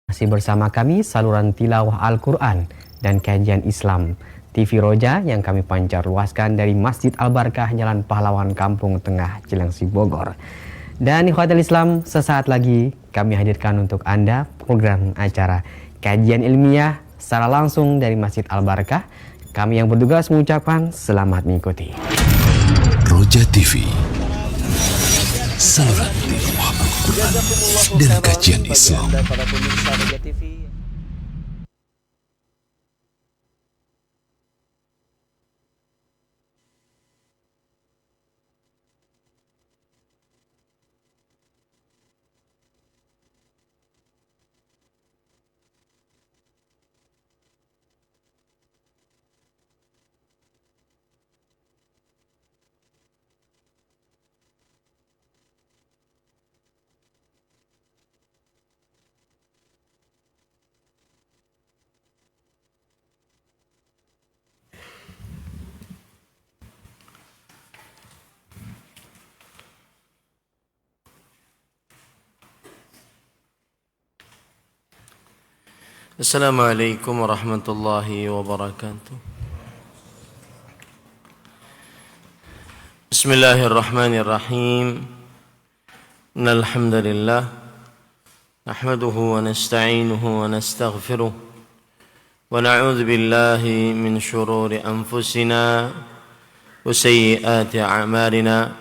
Masih bersama kami saluran tilawah Al-Quran dan kajian Islam TV Roja yang kami pancar luaskan dari Masjid Al-Barkah Jalan Pahlawan Kampung Tengah Cilengsi Bogor. Dan ikhwatul Islam, sesaat lagi kami hadirkan untuk Anda program acara kajian ilmiah secara langsung dari Masjid Al-Barkah. Kami yang bertugas mengucapkan selamat mengikuti. Roja TV, saluran tilawah Al-Quran dan kajian Islam. Assalamualaikum warahmatullahi wabarakatuh. Bismillahirrahmanirrahim. Innal hamdalillah nahmaduhu wa nasta'inuhu wa nastaghfiruh wa na'udzu billahi min shururi anfusina wa sayyiati a'malina.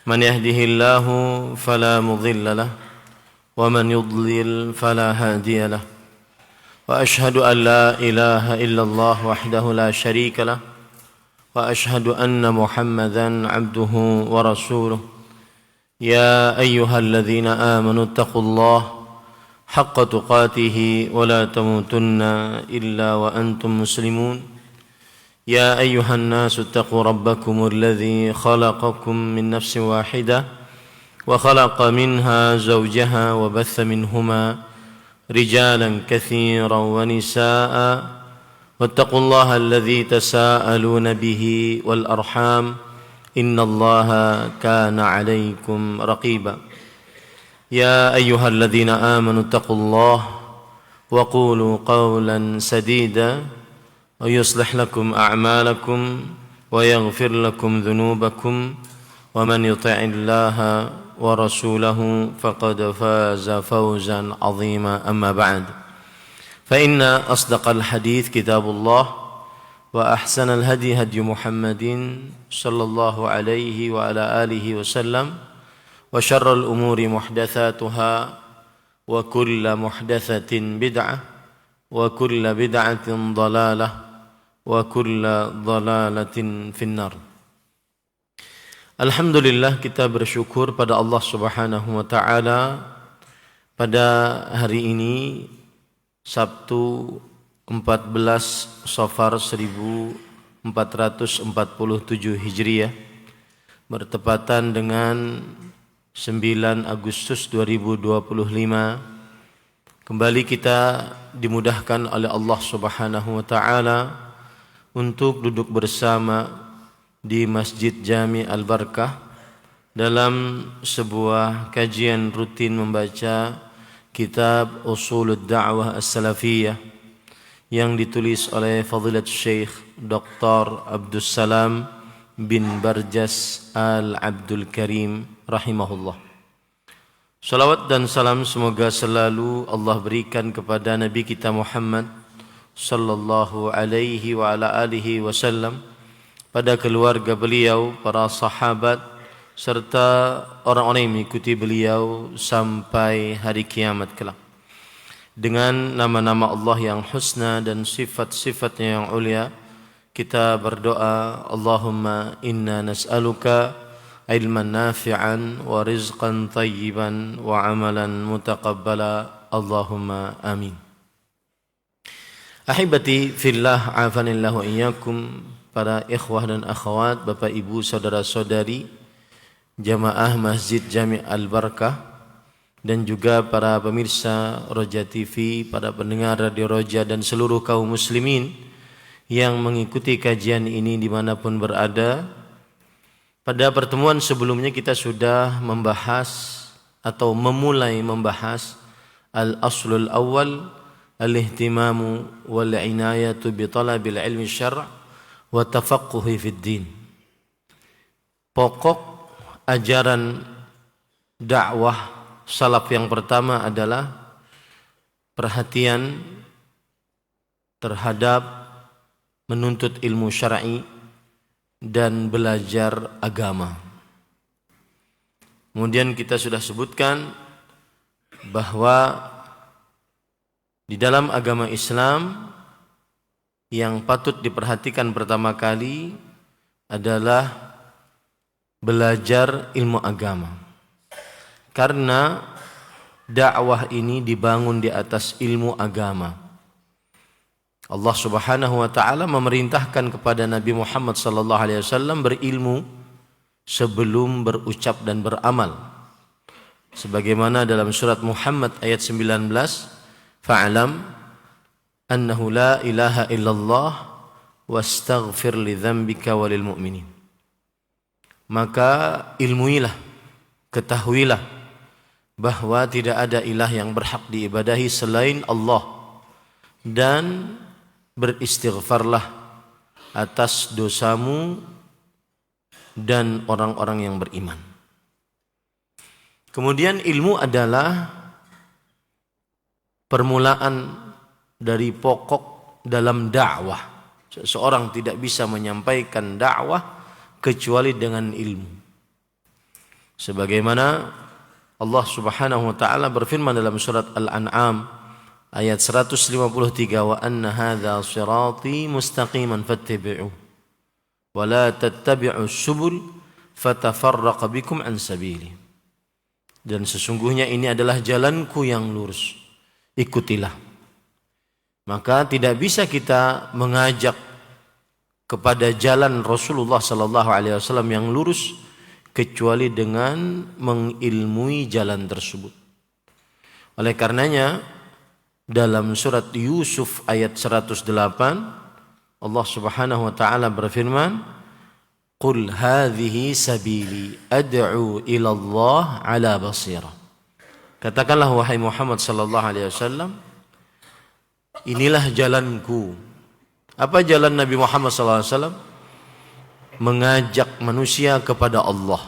Man yahdihillahu fala mudilla lahu wa man yudlil fala hadiya lahu. وأشهد أن لا إله إلا الله وحده لا شريك له وأشهد أن محمدا عبده ورسوله يا أيها الذين آمنوا اتقوا الله حق تقاته ولا تموتن إلا وأنتم مسلمون يا أيها الناس اتقوا ربكم الذي خلقكم من نفس واحدة وخلق منها زوجها وبث منهما رجالا كثيرا ونساء واتقوا الله الذي تساءلون به والأرحام إن الله كان عليكم رقيبا يا أيها الذين آمنوا اتقوا الله وقولوا قولا سديدا ويصلح لكم أعمالكم ويغفر لكم ذنوبكم ومن يطع الله ورسوله فقد فاز فوزا عظيما أما بعد فإن أصدق الحديث كتاب الله وأحسن الهدي هدي محمد صلى الله عليه وعلى آله وسلم وشر الأمور محدثاتها وكل محدثة بدعة وكل بدعة ضلالة وكل ضلالة في النار. Alhamdulillah, kita bersyukur pada Allah Subhanahu wa taala pada hari ini Sabtu 14 Safar 1447 Hijriah bertepatan dengan 9 Agustus 2025. Kembali kita dimudahkan oleh Allah Subhanahu wa taala untuk duduk bersama di Masjid Jami Al-Barkah dalam sebuah kajian rutin membaca kitab Ushulud Da'wah As-Salafiyah yang ditulis oleh Fadilat Syekh Dr. Abdus Salam bin Barjas Al-Abdul Karim rahimahullah. Salawat dan salam semoga selalu Allah berikan kepada Nabi kita Muhammad sallallahu alaihi wa ala alihi wasallam, pada keluarga beliau, para sahabat, serta orang-orang yang mengikuti beliau sampai hari kiamat kelak. Dengan nama-nama Allah yang husna dan sifat-sifatnya yang ulia, kita berdoa, Allahumma inna nas'aluka ilman nafi'an wa rizqan tayyiban wa amalan mutaqabbala. Allahumma amin. Ahibati fillah, afanillahu iyyakum. Para ikhwah dan akhwat, bapak ibu, saudara-saudari, jamaah Masjid Jami Al-Barkah, dan juga para pemirsa Roja TV, para pendengar Radio Roja, dan seluruh kaum muslimin yang mengikuti kajian ini dimanapun berada. Pada pertemuan sebelumnya kita sudah membahas atau memulai membahas al-aslul awal al-ihtimamu wal inayatu bi talabil ilmi syara' wa tafaqquhi fid din. Pokok ajaran dakwah salaf yang pertama adalah perhatian terhadap menuntut ilmu syar'i dan belajar agama. Kemudian kita sudah sebutkan bahwa di dalam agama Islam yang patut diperhatikan pertama kali adalah belajar ilmu agama. Karena dakwah ini dibangun di atas ilmu agama. Allah Subhanahu wa taala memerintahkan kepada Nabi Muhammad sallallahu alaihi wasallam berilmu sebelum berucap dan beramal. Sebagaimana dalam surat Muhammad ayat 19, fa'lam annahu la ilaha illallah wastaghfir li dzambika walil mu'minin. Maka ilmuilah, ketahuilah bahwa tidak ada ilah yang berhak diibadahi selain Allah, dan beristighfarlah atas dosamu dan orang-orang yang beriman. Kemudian ilmu adalah permulaan dari pokok dalam dakwah. Seseorang tidak bisa menyampaikan dakwah kecuali dengan ilmu. Sebagaimana Allah Subhanahu wa taala berfirman dalam surat Al-An'am ayat 153, wa anna hadza shirati mustaqiman fattabi'uhu wa la tattabi'us subul fatafarraqa bikum an sabili. Dan sesungguhnya ini adalah jalanku yang lurus, ikutilah. Maka tidak bisa kita mengajak kepada jalan Rasulullah sallallahu alaihi wasallam yang lurus kecuali dengan mengilmui jalan tersebut. Oleh karenanya dalam surat Yusuf ayat 108 Allah Subhanahu wa taala berfirman, qul hadhihi sabili ad'u ila Allah ala basirah. Katakanlah wahai Muhammad sallallahu alaihi wasallam, inilah jalanku. Apa jalan Nabi Muhammad sallallahu alaihi wasallam? Mengajak manusia kepada Allah.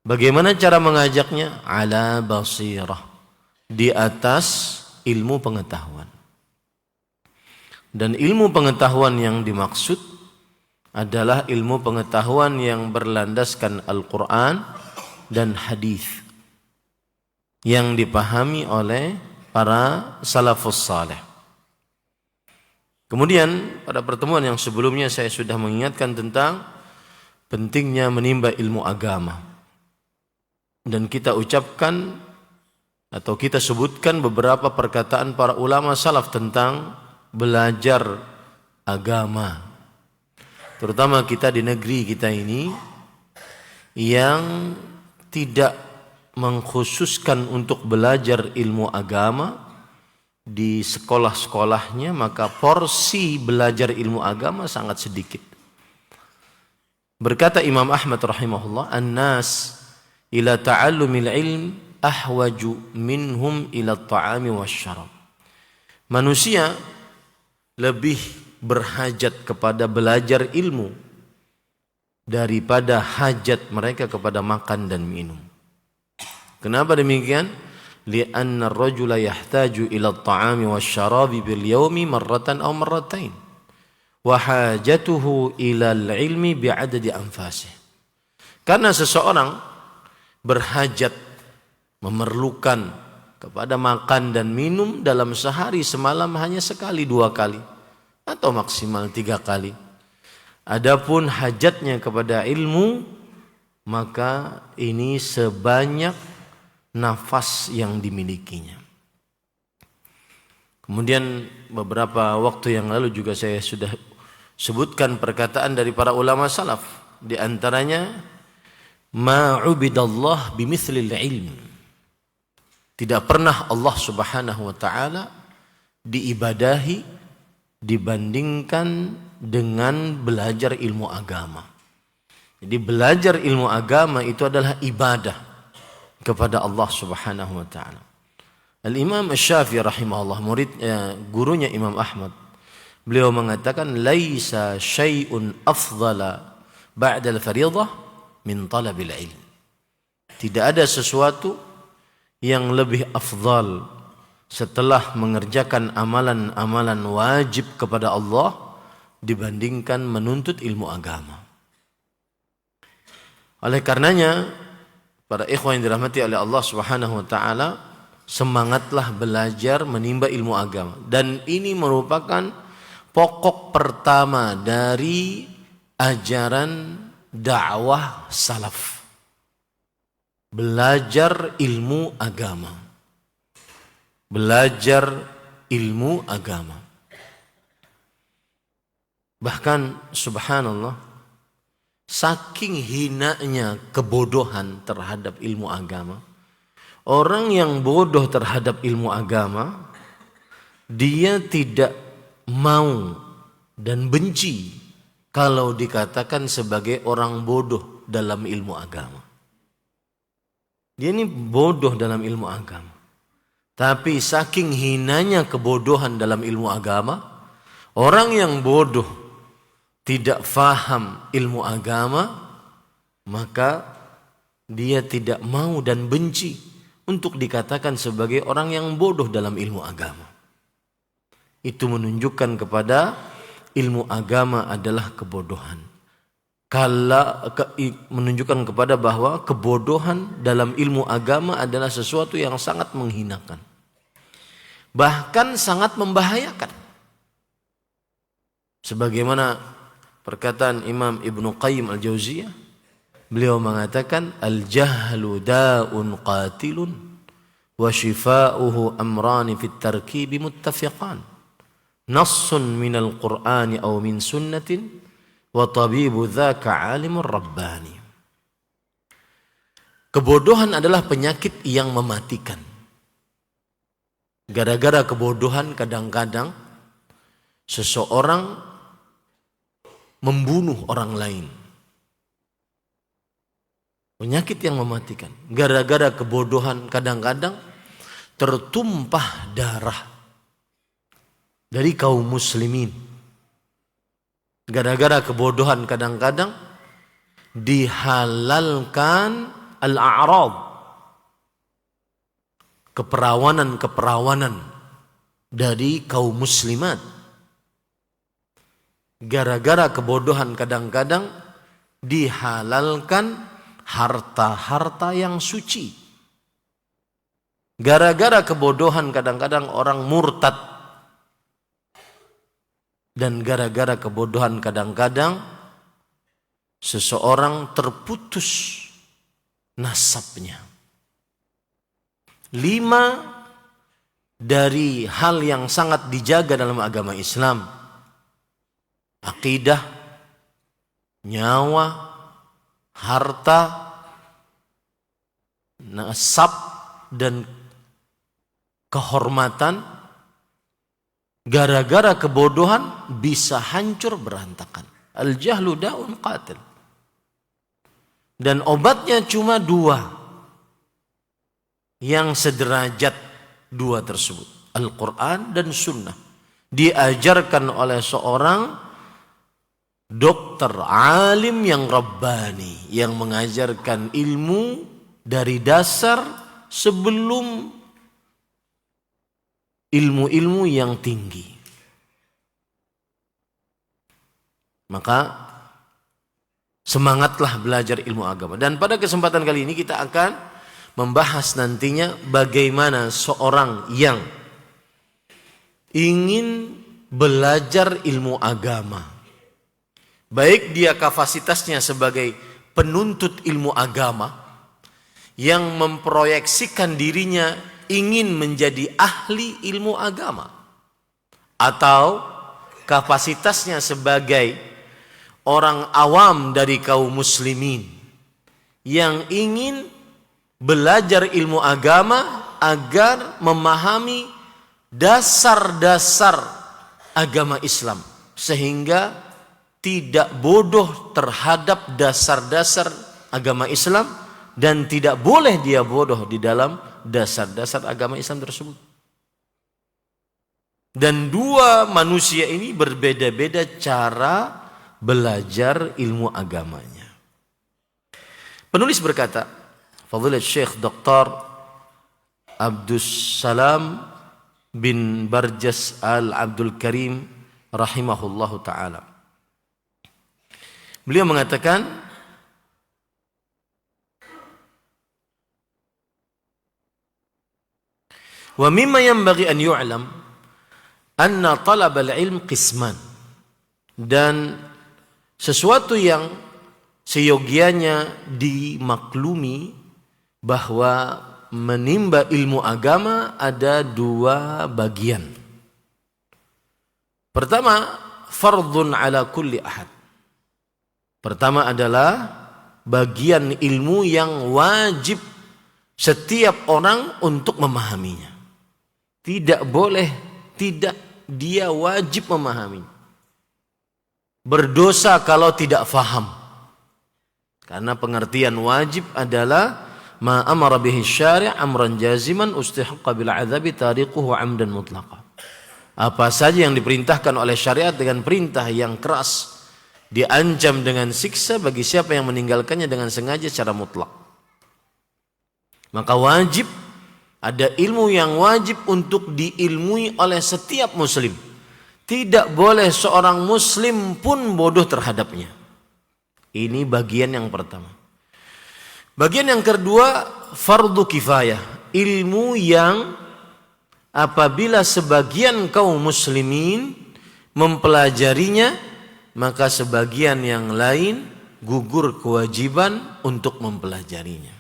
Bagaimana cara mengajaknya? Ala basirah, di atas ilmu pengetahuan. Dan ilmu pengetahuan yang dimaksud adalah ilmu pengetahuan yang berlandaskan Al-Quran dan hadis yang dipahami oleh para salafus saleh. Kemudian pada pertemuan yang sebelumnya saya sudah mengingatkan tentang pentingnya menimba ilmu agama. Dan kita ucapkan atau kita sebutkan beberapa perkataan para ulama salaf tentang belajar agama. Terutama kita di negeri kita ini yang tidak mengkhususkan untuk belajar ilmu agama di sekolah-sekolahnya, maka porsi belajar ilmu agama sangat sedikit. Berkata Imam Ahmad rahimahullah, an-nas ila ta'allumil ilm ahwaju minhum ila ta'ami wasyarab. Manusia lebih berhajat kepada belajar ilmu daripada hajat mereka kepada makan dan minum. Kenapa demikian? Li'anna ar-rajula yahtaju ila at-ta'ami wasyarabi bil yawmi marratan aw marratain wa hajatuhu ila al-ilmi bi'adadi anfasih. Karena seseorang berhajat, memerlukan kepada makan dan minum dalam sehari semalam hanya sekali, dua kali, atau maksimal 3 kali. Adapun hajatnya kepada ilmu, maka ini sebanyak nafas yang dimilikinya. Kemudian beberapa waktu yang lalu juga saya sudah sebutkan perkataan dari para ulama salaf. Di antaranya, ma'ubidallah bimithlil ilm. Tidak pernah Allah Subhanahu wa ta'ala diibadahi dibandingkan dengan belajar ilmu agama. Jadi belajar ilmu agama itu adalah ibadah kepada Allah Subhanahu wa ta'ala. Al-Imam Asy-Syafi'i rahimahullah, gurunya Imam Ahmad, beliau mengatakan laisa syai'un afdhala ba'da al-fariidhah min talabil ilm. Tidak ada sesuatu yang lebih afdal setelah mengerjakan amalan-amalan wajib kepada Allah dibandingkan menuntut ilmu agama. Oleh karenanya, para ikhwan yang dirahmati oleh Allah Subhanahu wa taala, semangatlah belajar menimba ilmu agama, dan ini merupakan pokok pertama dari ajaran dakwah salaf. Belajar ilmu agama. Belajar ilmu agama. Bahkan subhanallah, saking hinanya kebodohan terhadap ilmu agama, orang yang bodoh terhadap ilmu agama, dia tidak mau dan benci kalau dikatakan sebagai orang bodoh dalam ilmu agama. Dia ini bodoh dalam ilmu agama. Tapi saking hinanya kebodohan dalam ilmu agama, orang yang bodoh tidak faham ilmu agama, maka dia tidak mau dan benci untuk dikatakan sebagai orang yang bodoh dalam ilmu agama. Itu menunjukkan kepada ilmu agama adalah kebodohan. Menunjukkan kepada bahwa kebodohan dalam ilmu agama adalah sesuatu yang sangat menghinakan, bahkan sangat membahayakan. Sebagaimana perkataan Imam Ibnu Qayyim Al-Jauziyah, beliau mengatakan al-jahlu da'un qatilun wa shifa'uhu amrani fit tarkibi muttafiqan, nassun minal qur'ani aw min sunnatin wa tabibu dzaka alimur rabbani. Kebodohan adalah penyakit yang mematikan. Gara-gara kebodohan kadang-kadang seseorang membunuh orang lain. Penyakit yang mematikan. Gara-gara kebodohan kadang-kadang tertumpah darah dari kaum muslimin. Gara-gara kebodohan kadang-kadang dihalalkan al-a'rad, keperawanan-keperawanan dari kaum muslimat. Gara-gara kebodohan kadang-kadang dihalalkan harta-harta yang suci. Gara-gara kebodohan kadang-kadang orang murtad. Dan gara-gara kebodohan kadang-kadang seseorang terputus nasabnya. 5 dari hal yang sangat dijaga dalam agama Islam: akidah, nyawa, harta, nasab, dan kehormatan. Gara-gara kebodohan bisa hancur berantakan. Al-jahlu da'un qatil. Dan obatnya cuma 2 yang sederajat, 2 tersebut, Al-Quran dan Sunnah, diajarkan oleh seorang dokter alim yang rabbani, yang mengajarkan ilmu dari dasar sebelum ilmu-ilmu yang tinggi. Maka semangatlah belajar ilmu agama. Dan pada kesempatan kali ini kita akan membahas nantinya bagaimana seorang yang ingin belajar ilmu agama, baik dia kapasitasnya sebagai penuntut ilmu agama yang memproyeksikan dirinya ingin menjadi ahli ilmu agama, atau kapasitasnya sebagai orang awam dari kaum muslimin yang ingin belajar ilmu agama agar memahami dasar-dasar agama Islam, sehingga tidak bodoh terhadap dasar-dasar agama Islam dan tidak boleh dia bodoh di dalam dasar-dasar agama Islam tersebut. Dan dua manusia ini berbeda-beda cara belajar ilmu agamanya. Penulis berkata, Fadilat Syekh Dr. Abdus Salam bin Barjas Al-Abdul Karim rahimahullahu ta'ala. Beliau mengatakan, wa mimma yanbaghi an yu'lam anna talab al-ilm qisman. Dan sesuatu yang seyogianya dimaklumi bahwa menimba ilmu agama ada dua bagian. Pertama, fardun ala kulli ahad. Pertama adalah bagian ilmu yang wajib setiap orang untuk memahaminya. Tidak boleh tidak, dia wajib memahami. Berdosa kalau tidak faham. Karena pengertian wajib adalah ma amara bihi syari' amran jaziman ustihaqqa bil 'adzabi tariquhu 'amdan mutlaqa. Apa saja yang diperintahkan oleh syariat dengan perintah yang keras, diancam dengan siksa bagi siapa yang meninggalkannya dengan sengaja secara mutlak. Maka wajib, ada ilmu yang wajib untuk diilmui oleh setiap muslim. Tidak boleh seorang muslim pun bodoh terhadapnya. Ini bagian yang pertama. Bagian yang kedua, fardu kifayah. Ilmu yang apabila sebagian kaum muslimin mempelajarinya, maka sebagian yang lain gugur kewajiban untuk mempelajarinya.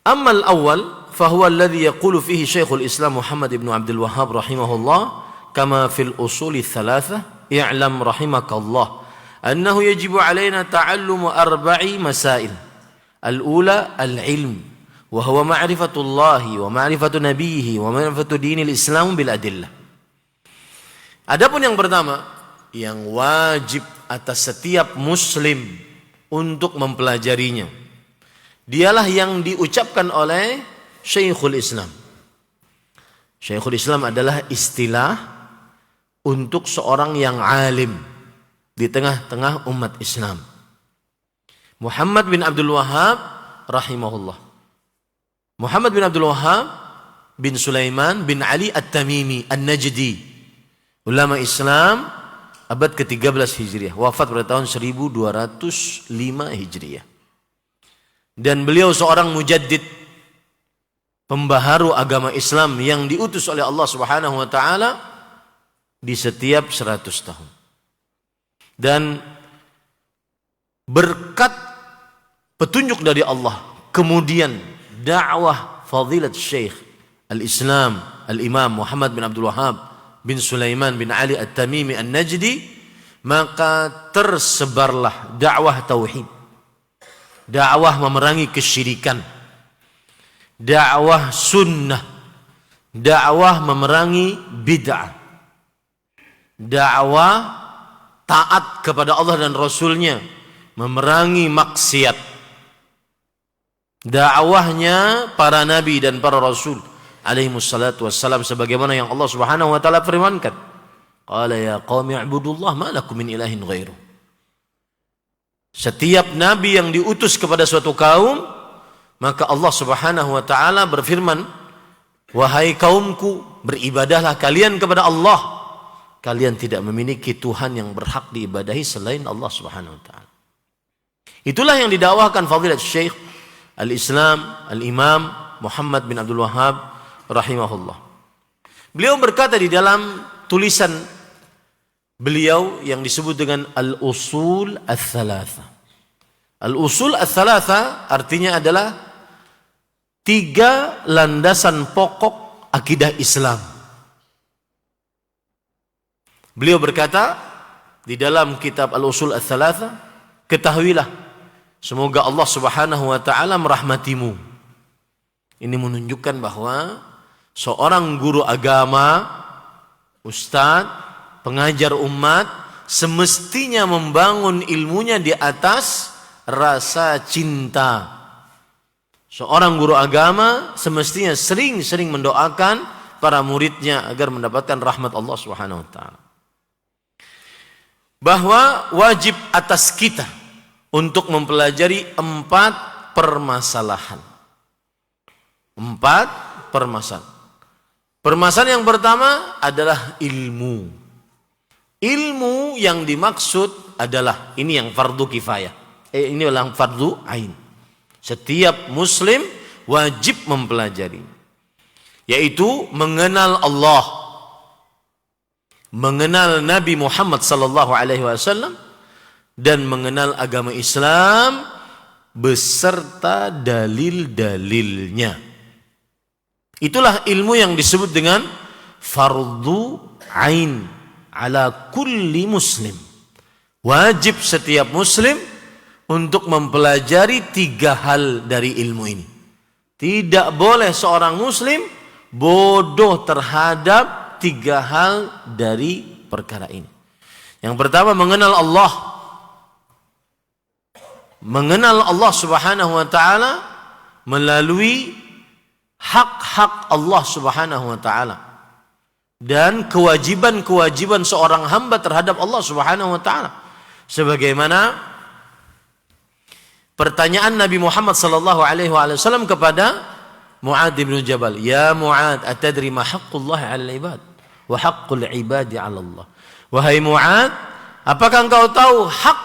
Ammal awal fahuwa alladhi yaqulu fihi Syekhul Islam Muhammad ibn Abdul Wahhab rahimahullah kama fil usuli thalatha i'lam rahimakallah annahu yajibu alaina ta'allumu arba'i masail. Al-ula al-ilm wa huwa ma'rifatullahi wa ma'rifatu nabiyhi wa ma'rifatu dinil Islam bil adillah. Adapun yang pertama, yang wajib atas setiap muslim untuk mempelajarinya, dialah yang diucapkan oleh Syekhul Islam. Syekhul Islam adalah istilah untuk seorang yang alim di tengah-tengah umat Islam. Muhammad bin Abdul Wahhab rahimahullah. Muhammad bin Abdul Wahhab bin Sulaiman bin Ali At-Tamimi An-Najdi, ulama Islam abad ke-13 Hijriah, wafat pada tahun 1205 Hijriah. Dan beliau seorang mujaddid, pembaharu agama Islam yang diutus oleh Allah Subhanahu wa taala di setiap 100 tahun. Dan berkat petunjuk dari Allah, kemudian dakwah fadilat Syekh Al-Islam Al-Imam Muhammad bin Abdul Wahhab bin Sulaiman bin Ali At-Tamimi An-Najdi, maka tersebarlah dakwah tauhid, dakwah memerangi kesyirikan, dakwah sunnah, dakwah memerangi bid'ah, dakwah taat kepada Allah dan Rasulnya, memerangi maksiat. Dakwahnya para nabi dan para rasul alaihi wassalatu wassalam, sebagaimana yang Allah Subhanahu wa taala firmankan, qala ya qaumi i'budullah ma lakum min ilahin ghairuh. Setiap nabi yang diutus kepada suatu kaum, maka Allah Subhanahu wa taala berfirman, wahai kaumku, beribadahlah kalian kepada Allah. Kalian tidak memiliki Tuhan yang berhak diibadahi selain Allah Subhanahu wa taala. Itulah yang didakwahkan fadilat Syekh Al-Islam Al-Imam Muhammad bin Abdul Wahhab rahimahullah. Beliau berkata di dalam tulisan beliau yang disebut dengan Al-Usul Ats-Tsalatsa. Al-Usul Ats-Tsalatsa artinya adalah 3 landasan pokok akidah Islam. Beliau berkata di dalam kitab Al-Usul Ats-Tsalatsa, ketahuilah semoga Allah Subhanahu wa taala merahmatimu. Ini menunjukkan bahwa seorang guru agama, ustadz, pengajar umat, semestinya membangun ilmunya di atas rasa cinta Seorang guru agama semestinya sering-sering mendoakan para muridnya agar mendapatkan rahmat Allah Subhanahu wa taala. Bahwa wajib atas kita untuk mempelajari 4 permasalahan. 4 permasalahan. Permasalahan yang pertama adalah ilmu. Ilmu yang dimaksud adalah ini yang fardu kifayah. Ini adalah fardu ain. Setiap muslim wajib mempelajari, yaitu mengenal Allah, mengenal Nabi Muhammad sallallahu alaihi wasallam, dan mengenal agama Islam beserta dalil-dalilnya. Itulah ilmu yang disebut dengan fardu ain ala kulli muslim. Wajib setiap muslim untuk mempelajari 3 hal dari ilmu ini. Tidak boleh seorang muslim bodoh terhadap 3 hal dari perkara ini. Yang pertama, mengenal Allah. Mengenal Allah Subhanahu wa taala melalui hak-hak Allah Subhanahu wa taala dan kewajiban-kewajiban seorang hamba terhadap Allah Subhanahu wa taala. Sebagaimana pertanyaan Nabi Muhammad sallallahu alaihi wasallam kepada Mu'adz bin Jabal, "Ya Mu'adz, atadri ma haqqullah 'alal ibad wa haqqul ibadi 'ala Allah?" Wahai Mu'adz, apakah engkau tahu hak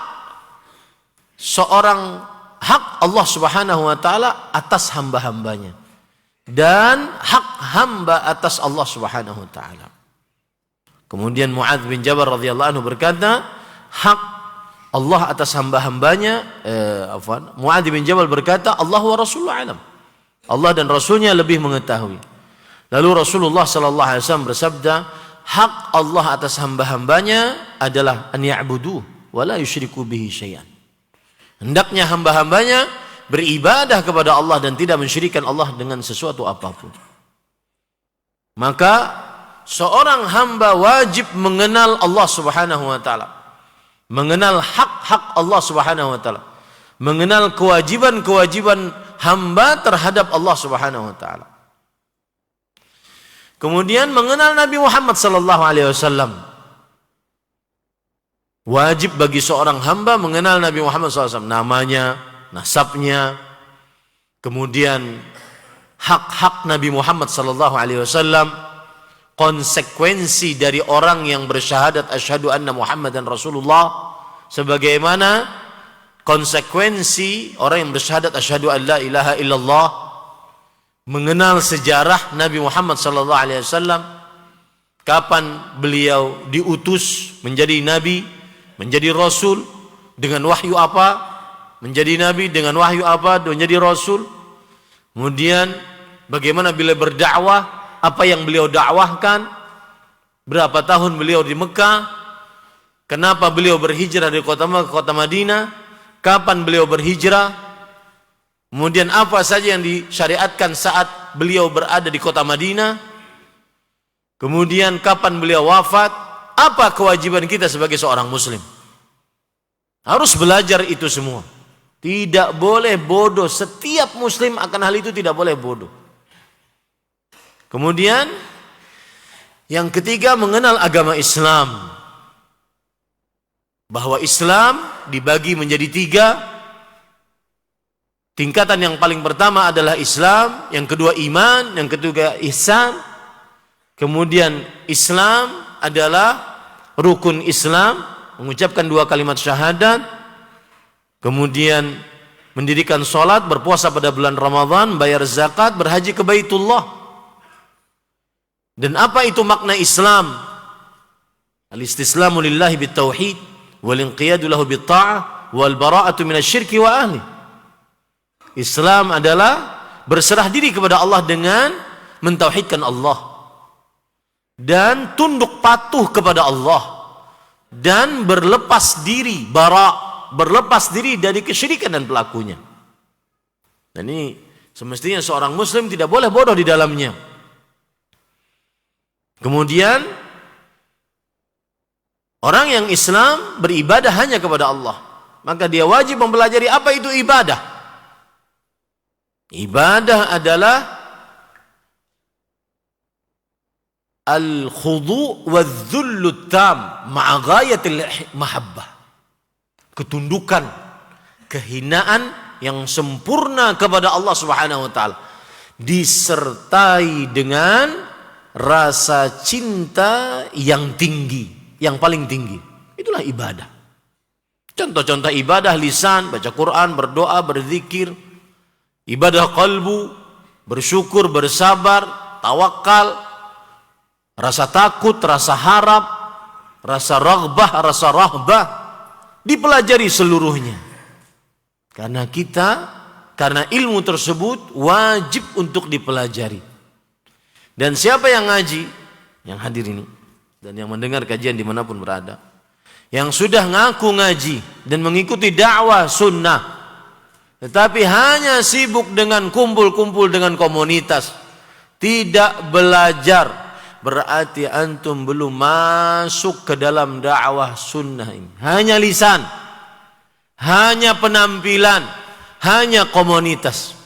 Allah Subhanahu wa taala atas hamba-hambanya dan hak hamba atas Allah Subhanahu wa taala? Kemudian Mu'adz bin Jabal radhiyallahu anhu berkata, hak Allah atas hamba-hambanya, Mu'adz bin Jabal berkata, Allah wa Rasulullah alam. Allah dan Rasulnya lebih mengetahui. Lalu Rasulullah sallallahu alaihi wasallam bersabda, hak Allah atas hamba-hambanya adalah an ya'budu wa la yusyriku bihi syai'an. Hendaknya hamba-hambanya beribadah kepada Allah dan tidak mensyirikkan Allah dengan sesuatu apapun. Maka seorang hamba wajib mengenal Allah Subhanahu wa taala, mengenal hak-hak Allah Subhanahu wa taala, mengenal kewajiban-kewajiban hamba terhadap Allah Subhanahu wa taala. Kemudian mengenal Nabi Muhammad sallallahu alaihi wasallam. Wajib bagi seorang hamba mengenal Nabi Muhammad sallallahu alaihi wasallam, namanya, nasabnya, kemudian hak-hak Nabi Muhammad sallallahu alaihi wasallam, konsekuensi dari orang yang bersyahadat asyhadu anna Muhammadan Rasulullah, sebagaimana konsekuensi orang yang bersyahadat asyhadu an la ilaha illallah. Mengenal sejarah Nabi Muhammad sallallahu alaihi wasallam, kapan beliau diutus menjadi nabi, menjadi rasul, dengan wahyu apa menjadi nabi, dengan wahyu apa menjadi rasul. Kemudian bagaimana beliau berdakwah, apa yang beliau dakwahkan, berapa tahun beliau di Mekah, kenapa beliau berhijrah dari kota Mekah ke kota Madinah, kapan beliau berhijrah, kemudian apa saja yang disyariatkan saat beliau berada di kota Madinah, kemudian kapan beliau wafat, apa kewajiban kita sebagai seorang muslim. Harus belajar itu semua. Tidak boleh bodoh. Setiap muslim akan hal itu tidak boleh bodoh. Kemudian yang ketiga, mengenal agama Islam. Bahwa Islam dibagi menjadi 3. Tingkatan yang paling pertama adalah Islam, yang kedua iman, yang ketiga ihsan. Kemudian Islam adalah rukun Islam, mengucapkan 2 kalimat syahadat, kemudian mendirikan sholat, berpuasa pada bulan Ramadan, bayar zakat, berhaji ke Baitullah. Dan apa itu makna Islam? Al-istislamu lillahi bitauhid, wal-inqiyadu lahu bitta'ah, wal-bara'atu minasyirki wa ahli. Islam adalah berserah diri kepada Allah dengan mentauhidkan Allah dan tunduk patuh kepada Allah dan berlepas diri, berlepas diri dari kesyirikan dan pelakunya. Dan ini semestinya seorang muslim tidak boleh bodoh di dalamnya. Kemudian orang yang Islam beribadah hanya kepada Allah, maka dia wajib mempelajari apa itu ibadah. Ibadah adalah al-khudu' wadh-dhullu tam ma'a ghayatil mahabbah. Ketundukan, kehinaan yang sempurna kepada Allah Subhanahu wa taala disertai dengan rasa cinta yang tinggi, yang paling tinggi. Itulah ibadah. Contoh-contoh ibadah lisan, baca Quran, berdoa, berzikir. Ibadah qalbu, bersyukur, bersabar, tawakal, rasa takut, rasa harap, rasa raghbah, rasa rahbah, dipelajari seluruhnya. Karena ilmu tersebut wajib untuk dipelajari. Dan siapa yang ngaji, yang hadir ini, dan yang mendengar kajian dimanapun berada, yang sudah ngaku ngaji dan mengikuti dakwah sunnah, tetapi hanya sibuk dengan kumpul-kumpul dengan komunitas, tidak belajar, berarti antum belum masuk ke dalam dakwah sunnah ini. Hanya lisan, hanya penampilan, hanya komunitas.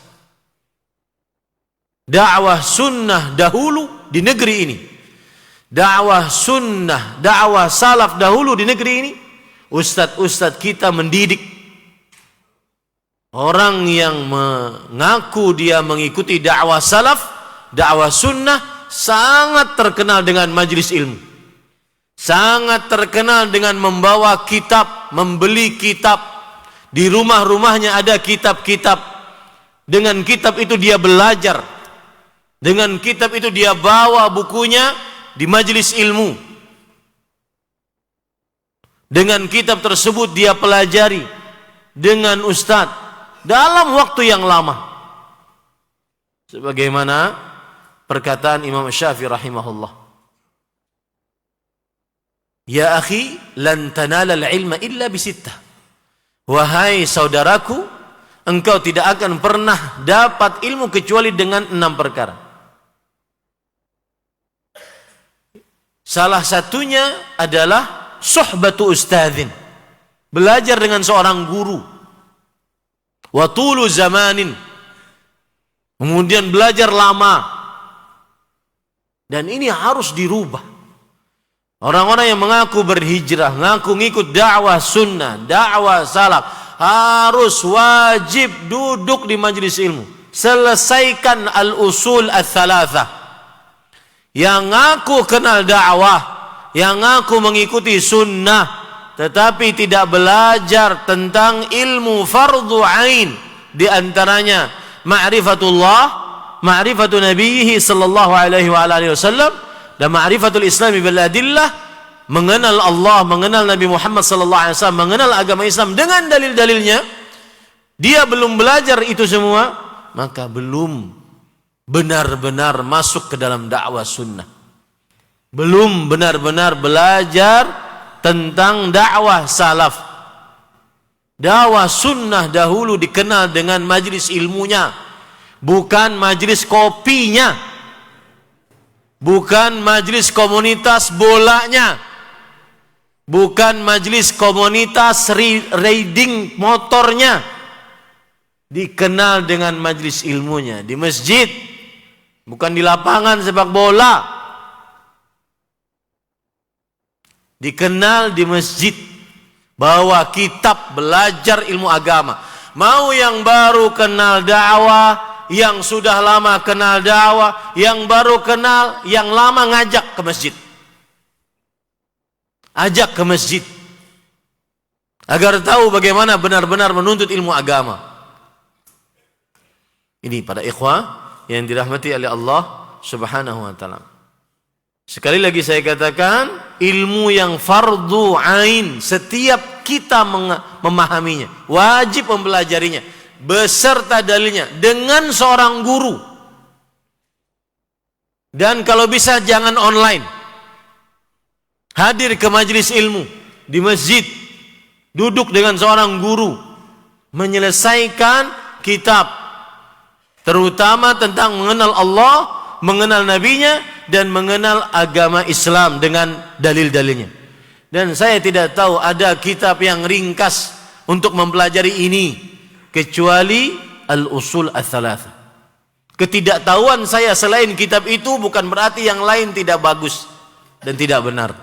Dakwah sunnah dahulu di negeri ini, dakwah sunnah, dakwah salaf dahulu di negeri ini, ustadz-ustadz kita mendidik orang yang mengaku dia mengikuti dakwah salaf, dakwah sunnah, sangat terkenal dengan majelis ilmu, sangat terkenal dengan membawa kitab, membeli kitab, di rumah-rumahnya ada kitab-kitab, dengan kitab itu dia belajar, dengan kitab itu dia bawa bukunya di majelis ilmu, dengan kitab tersebut dia pelajari dengan ustadz dalam waktu yang lama. Sebagaimana perkataan Imam Syafi'i rahimahullah, ya akhi, lan tanala al-ilma illa bisittah. Wahai saudaraku, engkau tidak akan pernah dapat ilmu kecuali dengan 6 perkara. Salah satunya adalah suhbatu ustadzin, belajar dengan seorang guru. Wa tulu zamanin, kemudian belajar lama. Dan ini harus dirubah. Orang-orang yang mengaku berhijrah, mengaku ngikut dakwah sunnah, dakwah salaf, harus wajib duduk di majelis ilmu, selesaikan al-usul ats-tsalatsah. Yang ngaku kenal dakwah, yang ngaku mengikuti sunnah, tetapi tidak belajar tentang ilmu fardhu ain, di antaranya ma'rifatullah, ma'rifatu nabiyhi sallallahu alaihi wa alihi wasallam, dan ma'rifatul islami bil adillah, mengenal Allah, mengenal Nabi Muhammad sallallahu alaihi wasallam, mengenal agama Islam dengan dalil-dalilnya. Dia belum belajar itu semua, maka belum benar-benar masuk ke dalam dakwah sunnah, belum benar-benar belajar tentang dakwah salaf. Dakwah sunnah dahulu dikenal dengan majelis ilmunya, bukan majelis kopinya, bukan majelis komunitas bolanya, bukan majelis komunitas riding motornya. Dikenal dengan majelis ilmunya di masjid, bukan di lapangan sepak bola. Dikenal di masjid, bawa kitab, belajar ilmu agama. Mau yang baru kenal dakwah, yang sudah lama kenal dakwah, yang baru kenal, yang lama ngajak ke masjid. Ajak ke masjid agar tahu bagaimana benar-benar menuntut ilmu agama. Ini para ikhwah yang dirahmati oleh Allah Subhanahu wa taala. Sekali lagi saya katakan, ilmu yang fardu ain, setiap kita memahaminya, wajib mempelajarinya beserta dalilnya dengan seorang guru. Dan kalau bisa jangan online, hadir ke majelis ilmu di masjid, duduk dengan seorang guru, menyelesaikan kitab, terutama tentang mengenal Allah, mengenal nabinya, dan mengenal agama Islam dengan dalil-dalilnya. Dan saya tidak tahu ada kitab yang ringkas untuk mempelajari ini kecuali al-usul ats-tsalatsah. Ketidaktahuan saya selain kitab itu bukan berarti yang lain tidak bagus dan tidak benar.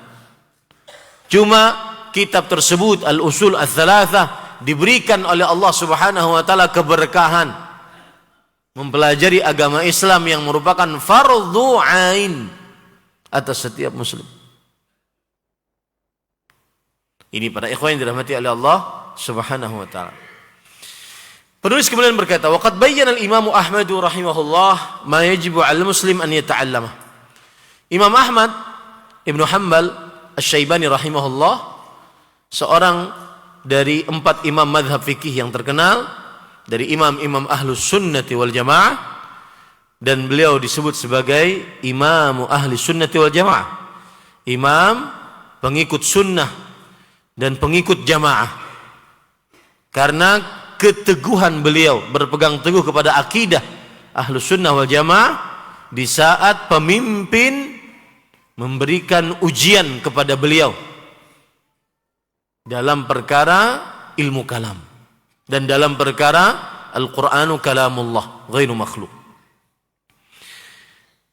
Cuma kitab tersebut Al-Usul Ats-Tsalatsah diberikan oleh Allah Subhanahu wa taala keberkahan mempelajari agama Islam yang merupakan fardhu ain atas setiap muslim. Ini para ikhwan yang dirahmati oleh Allah Subhanahu wa taala. Penulis kemudian berkata, "Wa qad bayyana al-Imam Ahmad rahimahullah ma yajibu 'alal muslim an yata'allama." Imam Ahmad Ibnu Hanbal Asy-Syaibani rahimahullah, seorang dari 4 imam mazhab fikih yang terkenal, dari imam-imam Ahlus Sunnati wal Jamaah, dan beliau disebut sebagai Imam Ahli Sunnati wal Jamaah, imam pengikut sunnah dan pengikut jamaah, karena keteguhan beliau berpegang teguh kepada akidah Ahlus Sunnah wal Jamaah di saat pemimpin memberikan ujian kepada beliau dalam perkara ilmu kalam dan dalam perkara Al-Qur'anu kalamullah ghairu makhluk.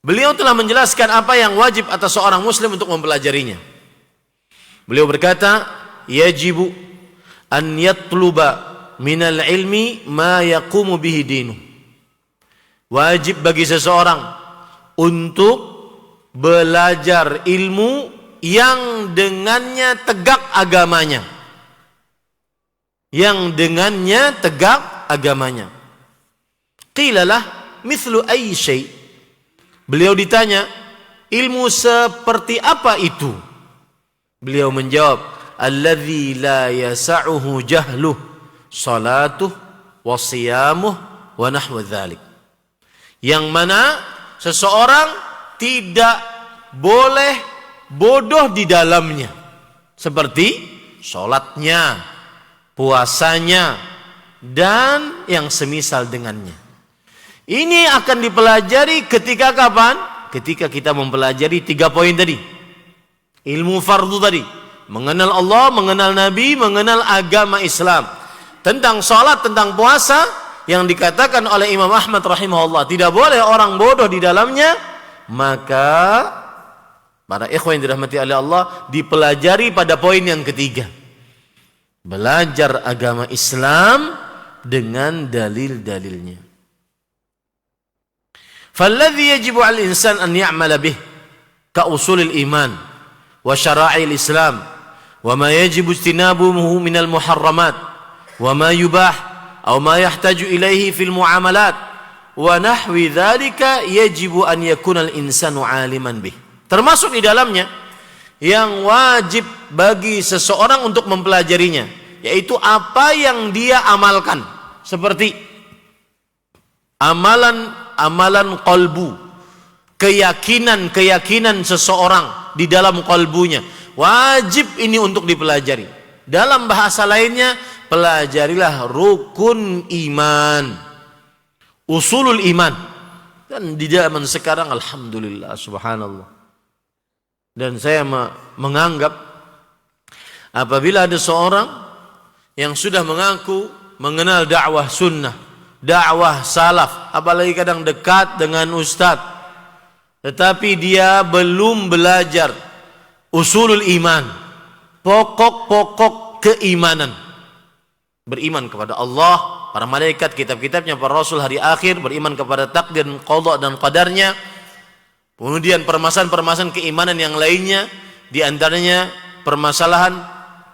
Beliau telah menjelaskan apa yang wajib atas seorang muslim untuk mempelajarinya. Beliau berkata, yajibu an yatluba minal ilmi ma yaqumu bihi dinu. Wajib bagi seseorang untuk belajar ilmu yang dengannya tegak agamanya. Yang dengannya tegak agamanya. Qilalah mithlu ayyi syai'. Beliau ditanya, ilmu seperti apa itu? Beliau menjawab, alladzi la yasa'uhu jahluh salatuh wa siyamuh wa nahwa dzalik. Yang mana seseorang tidak boleh bodoh di dalamnya, seperti salatnya, puasanya, dan yang semisal dengannya. Ini akan dipelajari ketika kapan? Ketika kita mempelajari 3 poin tadi. Ilmu fardu tadi, mengenal Allah, mengenal Nabi, mengenal agama Islam. Tentang salat, tentang puasa, yang dikatakan oleh Imam Ahmad rahimahullah tidak boleh orang bodoh di dalamnya, maka para ikhwan yang dirahmati oleh Allah dipelajari pada poin yang ketiga. Belajar agama Islam dengan dalil-dalilnya. Falladhi yajibu 'alal insan an ya'mala bih ka usulil iman wa syara'il Islam wa ma yajibu ijtinabuhu minal muharramat wa ma yubah aw ma yahtaju ilaihi fil muamalat wa nahwi dzalika yajibu an yakuna al-insanu 'aliman bih. Termasuk di dalamnya yang wajib bagi seseorang untuk mempelajarinya, yaitu apa yang dia amalkan, seperti amalan qalbu, keyakinan seseorang di dalam qalbunya. Wajib ini untuk dipelajari. Dalam bahasa lainnya, pelajarilah rukun iman, usulul iman. Dan di zaman sekarang alhamdulillah subhanallah, dan saya menganggap apabila ada seorang yang sudah mengaku mengenal dakwah sunnah, dakwah salaf, apalagi kadang dekat dengan ustadz, tetapi dia belum belajar usulul iman, pokok-pokok keimanan, beriman kepada Allah, para malaikat, kitab-kitabnya, para rasul, hari akhir, beriman kepada takdir, qada dan qadarnya. Kemudian permasalahan-permasalahan keimanan yang lainnya, di antaranya permasalahan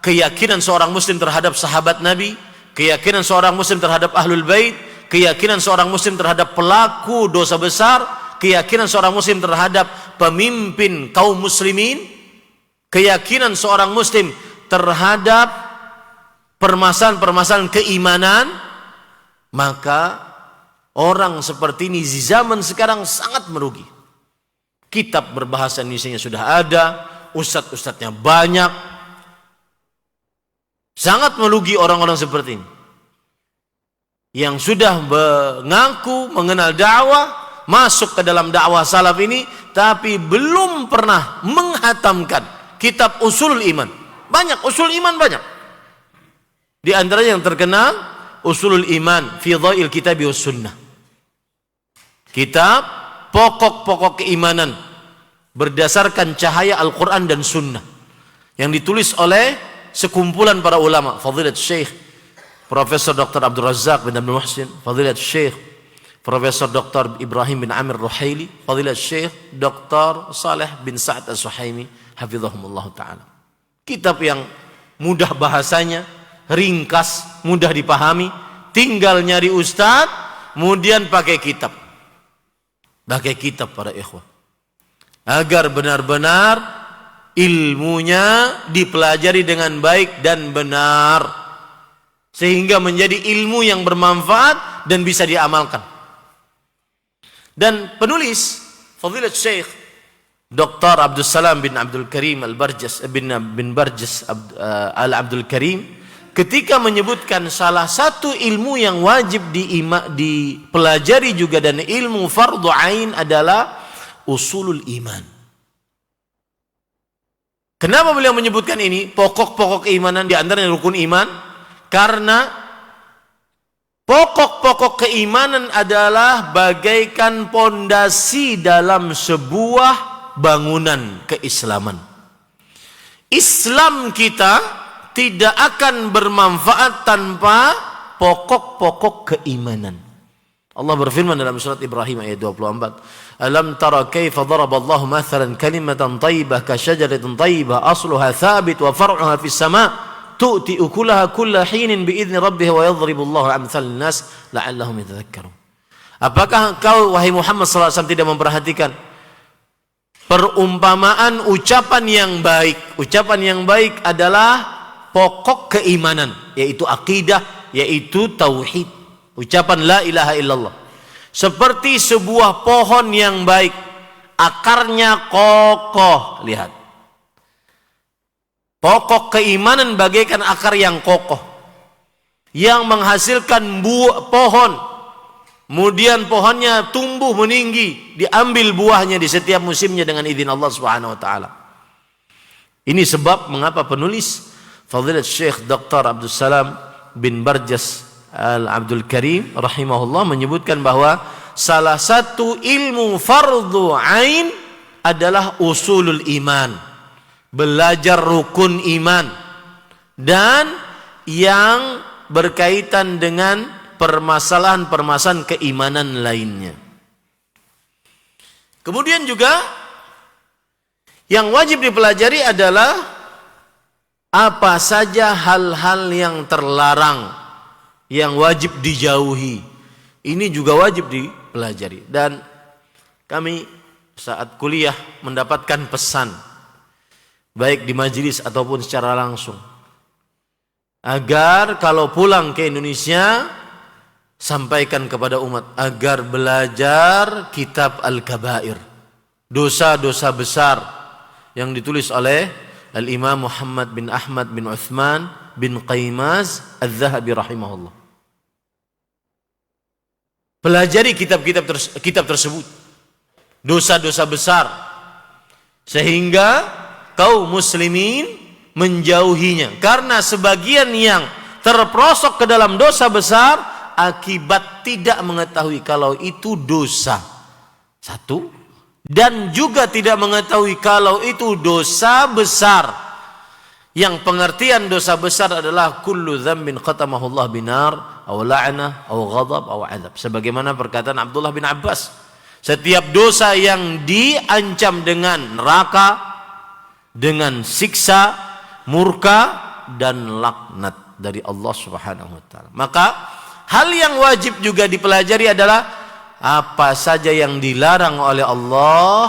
keyakinan seorang muslim terhadap sahabat Nabi, keyakinan seorang muslim terhadap ahlul bait, keyakinan seorang muslim terhadap pelaku dosa besar, keyakinan seorang muslim terhadap pemimpin kaum muslimin, keyakinan seorang muslim terhadap permasalahan-permasalahan keimanan. Maka orang seperti ini di zaman sekarang sangat merugi. Kitab berbahasa Indonesia sudah ada, ustadz-ustadznya banyak. Sangat merugi orang-orang seperti ini yang sudah mengaku mengenal dakwah, masuk ke dalam dakwah salaf ini, tapi belum pernah menghatamkan kitab usul iman. Banyak usul iman, banyak. Di antara yang terkenal usulul iman fi dhail kitab was sunnah. Kitab pokok-pokok keimanan berdasarkan cahaya Al-Quran dan Sunnah yang ditulis oleh sekumpulan para ulama, Fadilat Syekh Profesor Dr. Abdul Razak bin Abdul Muhsin, Fadilat Syekh Profesor Dr. Ibrahim bin Amir Ruhaili, Fadilat Syekh Dr. Saleh bin Sa'ad As-Suhaimi, hafizahumullah ta'ala. Kitab yang mudah bahasanya, ringkas, mudah dipahami, tinggal nyari ustadz, kemudian pakai kitab. Pakai kitab para ikhwah. Agar benar-benar ilmunya dipelajari dengan baik dan benar. Sehingga menjadi ilmu yang bermanfaat dan bisa diamalkan. Dan penulis Fadilat Syekh Dr. Abdul Salam bin Abdul Karim Al-Barjas bin Barjas Al-Abdul Karim ketika menyebutkan salah satu ilmu yang wajib dipelajari juga dan ilmu fardhu ain adalah usulul iman. Kenapa beliau menyebutkan ini? Pokok-pokok keimanan, di antaranya rukun iman, karena pokok-pokok keimanan adalah bagaikan pondasi dalam sebuah bangunan keislaman. Islam kita tidak akan bermanfaat tanpa pokok-pokok keimanan. Allah berfirman dalam surat Ibrahim ayat 24, Alam tara kaifa daraballahu mathalan kalimatan thayyibah ka syajaratin thayyibah asluha thabit wa far'uha fis sama' tu'ti ukulaha kulla hinin bi'izni rabbiha wa yadhribullahu amthal nas la'allahum yatadhakkarun. Apakah engkau wahai Muhammad sallallahu alaihi wasallam tidak memperhatikan perumpamaan ucapan yang baik? Ucapan yang baik adalah pokok keimanan, yaitu akidah, yaitu tauhid. Ucapan la ilaha illallah. Seperti sebuah pohon yang baik, akarnya kokoh. Lihat. Pokok keimanan bagaikan akar yang kokoh yang menghasilkan pohon. Kemudian pohonnya tumbuh meninggi, diambil buahnya di setiap musimnya dengan izin Allah Subhanahu wa taala. Ini sebab mengapa penulis Fadilat Syekh Dr. Abdul Salam bin Barjas Al-Abdul Karim rahimahullah menyebutkan bahwa salah satu ilmu fardhu ain adalah usulul iman, belajar rukun iman dan yang berkaitan dengan permasalahan-permasalahan keimanan lainnya. Kemudian juga yang wajib dipelajari adalah apa saja hal-hal yang terlarang, yang wajib dijauhi. Ini juga wajib dipelajari. Dan kami saat kuliah mendapatkan pesan, baik di majelis ataupun secara langsung, agar kalau pulang ke Indonesia sampaikan kepada umat agar belajar kitab Al-Kabair, dosa-dosa besar yang ditulis oleh Al-Imam Muhammad bin Ahmad bin Uthman bin Qaymaz Al-Zahabi rahimahullah. Pelajari kitab tersebut, dosa-dosa besar, sehingga kaum muslimin menjauhinya. Karena sebagian yang terperosok ke dalam dosa besar akibat tidak mengetahui kalau itu dosa. Satu, dan juga tidak mengetahui kalau itu dosa besar. Yang pengertian dosa besar adalah kullu dzambin qatamahullah binar aw la'nah aw ghadab aw adab. Sebagaimana perkataan Abdullah bin Abbas, setiap dosa yang diancam dengan neraka, dengan siksa, murka dan laknat dari Allah Subhanahu wa taala. Maka hal yang wajib juga dipelajari adalah apa saja yang dilarang oleh Allah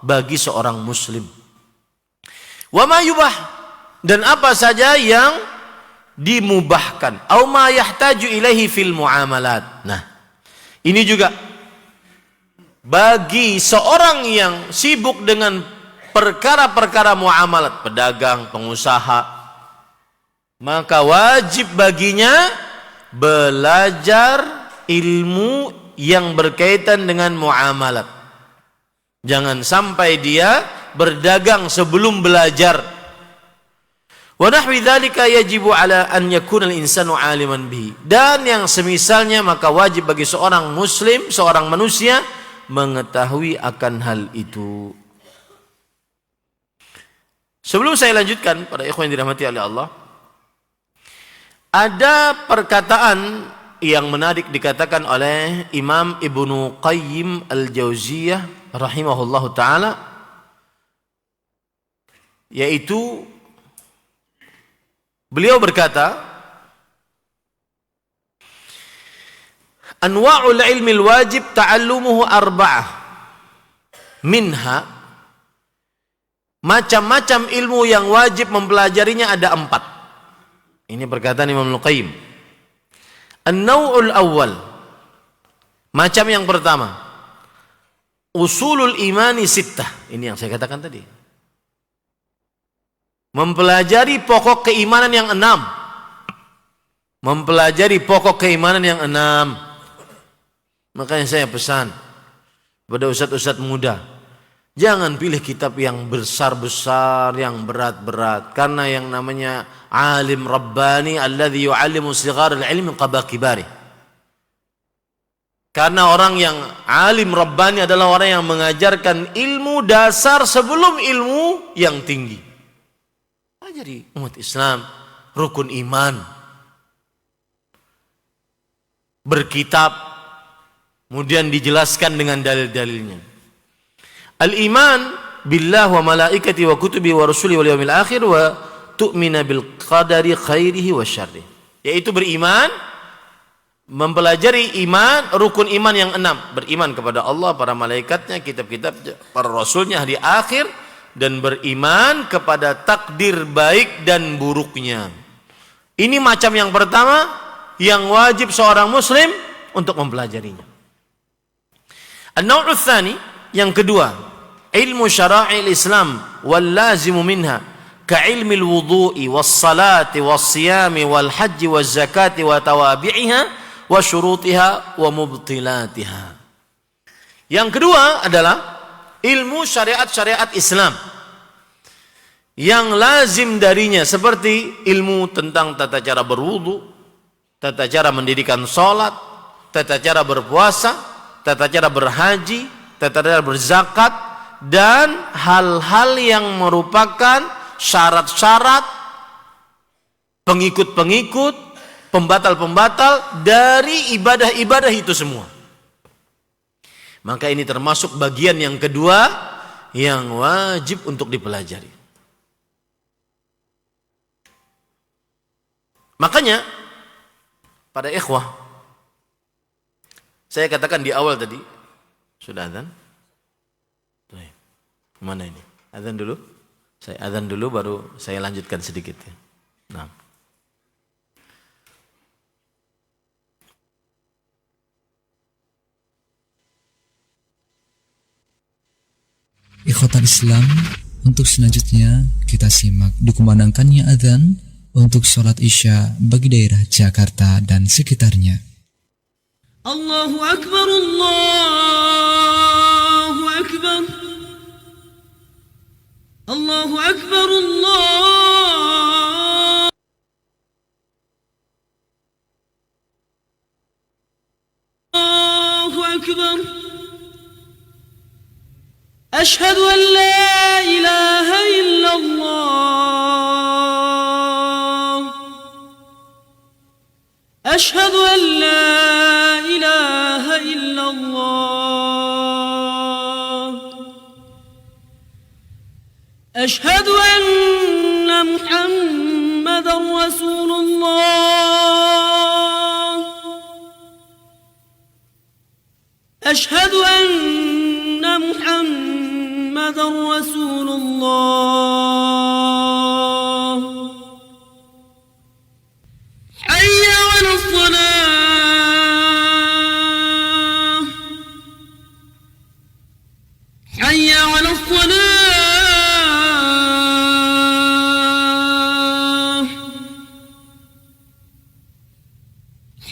bagi seorang muslim. Wa ma yubah, dan apa saja yang dimubahkan. Au ma yahtaju ilaihi fil muamalat. Nah, ini juga bagi seorang yang sibuk dengan perkara-perkara muamalat, pedagang, pengusaha, maka wajib baginya belajar ilmu yang berkaitan dengan muamalat. Jangan sampai dia berdagang sebelum belajar. Wa nahwi dzalika yajibu ala an yakuna al-insanu 'aliman bihi. Dan yang semisalnya maka wajib bagi seorang muslim, seorang manusia mengetahui akan hal itu. Sebelum saya lanjutkan, para ikhwan yang dirahmati oleh Allah, ada perkataan yang menarik dikatakan oleh Imam Ibnu Qayyim Al-Jauziyah rahimahullahu taala, yaitu beliau berkata, anwa'ul ilmi al-wajib ta'allumuhu arba'ah, minha, macam-macam ilmu yang wajib mempelajarinya ada 4. Ini perkataan Imam Al-Qayyim. An-naw'ul awwal, macam yang pertama, usulul imani sittah. Ini yang saya katakan tadi. Mempelajari pokok keimanan yang 6. Mempelajari pokok keimanan yang 6. Makanya saya pesan kepada ustadz-ustadz muda, jangan pilih kitab yang besar-besar, yang berat-berat. Karena yang namanya alim rabbani alladhi yu'allimu sigharil ilmi qabla kibari. Karena orang yang alim rabbani adalah orang yang mengajarkan ilmu dasar sebelum ilmu yang tinggi. Jadi umat Islam rukun iman, berkitab, kemudian dijelaskan dengan dalil-dalilnya. Al-iman billah wa malaikati wa kutubi wa rusuli wal yawmil akhir wa tu'mina bil qadari khairihi wa syarrih. Yaitu beriman, mempelajari iman, rukun iman yang 6. Beriman kepada Allah, para malaikatnya, kitab-kitab, para rasulnya, hari akhir, dan beriman kepada takdir baik dan buruknya. Ini macam yang pertama yang wajib seorang muslim untuk mempelajarinya. An-naw'u tsani, yang kedua, ilmu syara'il Islam wal lazimu minha ka ilmi al-wudu'i was salati was siyami wal hajji waz zakati wa tawabi'iha wa syurutiha wa mubtilatiha. Yang kedua adalah ilmu syariat-syariat Islam yang lazim darinya, seperti ilmu tentang tata cara berwudu, tata cara mendirikan sholat, tata cara berpuasa, tata cara berhaji, tata cara berzakat, dan hal-hal yang merupakan syarat-syarat, pengikut-pengikut, pembatal-pembatal dari ibadah-ibadah itu semua. Maka ini termasuk bagian yang kedua yang wajib untuk dipelajari. Makanya pada ikhwah, saya katakan di awal tadi, sudah azan? Mana ini? Azan dulu? Saya azan dulu baru saya lanjutkan sedikit ya. Nah. Ikhwatal Islam, untuk selanjutnya kita simak dikumandangkannya adzan untuk sholat Isya bagi daerah Jakarta dan sekitarnya. Allahu Akbar, Allahu Akbar, Allahu Akbar, Allahu Akbar. أشهد أن لا إله إلا الله أشهد أن لا إله إلا الله أشهد أن محمدا رسول الله أشهد أن محمد رسول الله حي على الصلاة حي على الصلاة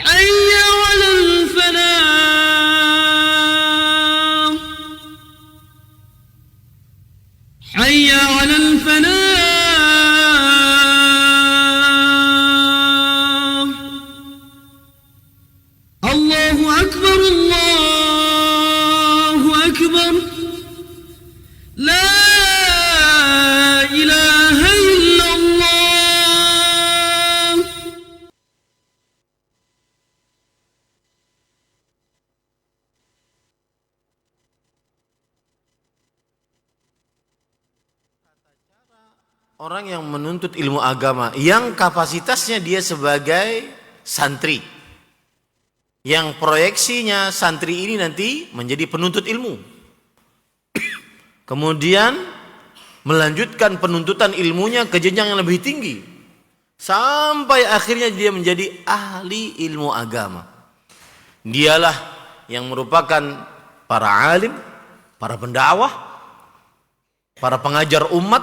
حي على الفلاح حي على الفلاح الله أكبر الله orang yang menuntut ilmu agama yang kapasitasnya dia sebagai santri, yang proyeksinya santri ini nanti menjadi penuntut ilmu, kemudian melanjutkan penuntutan ilmunya ke jenjang yang lebih tinggi sampai akhirnya dia menjadi ahli ilmu agama. Dialah yang merupakan para alim, para pendakwah, para pengajar umat,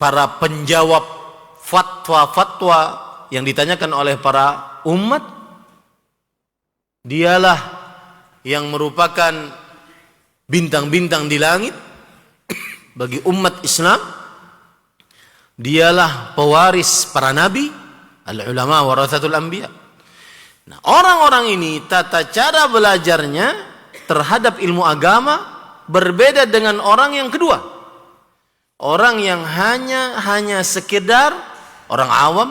para penjawab fatwa-fatwa yang ditanyakan oleh para umat. Dialah yang merupakan bintang-bintang di langit bagi umat Islam. Dialah pewaris para nabi, al-ulama warathatul anbiya. Nah, orang-orang ini tata cara belajarnya terhadap ilmu agama berbeda dengan orang yang kedua. Orang yang hanya sekedar orang awam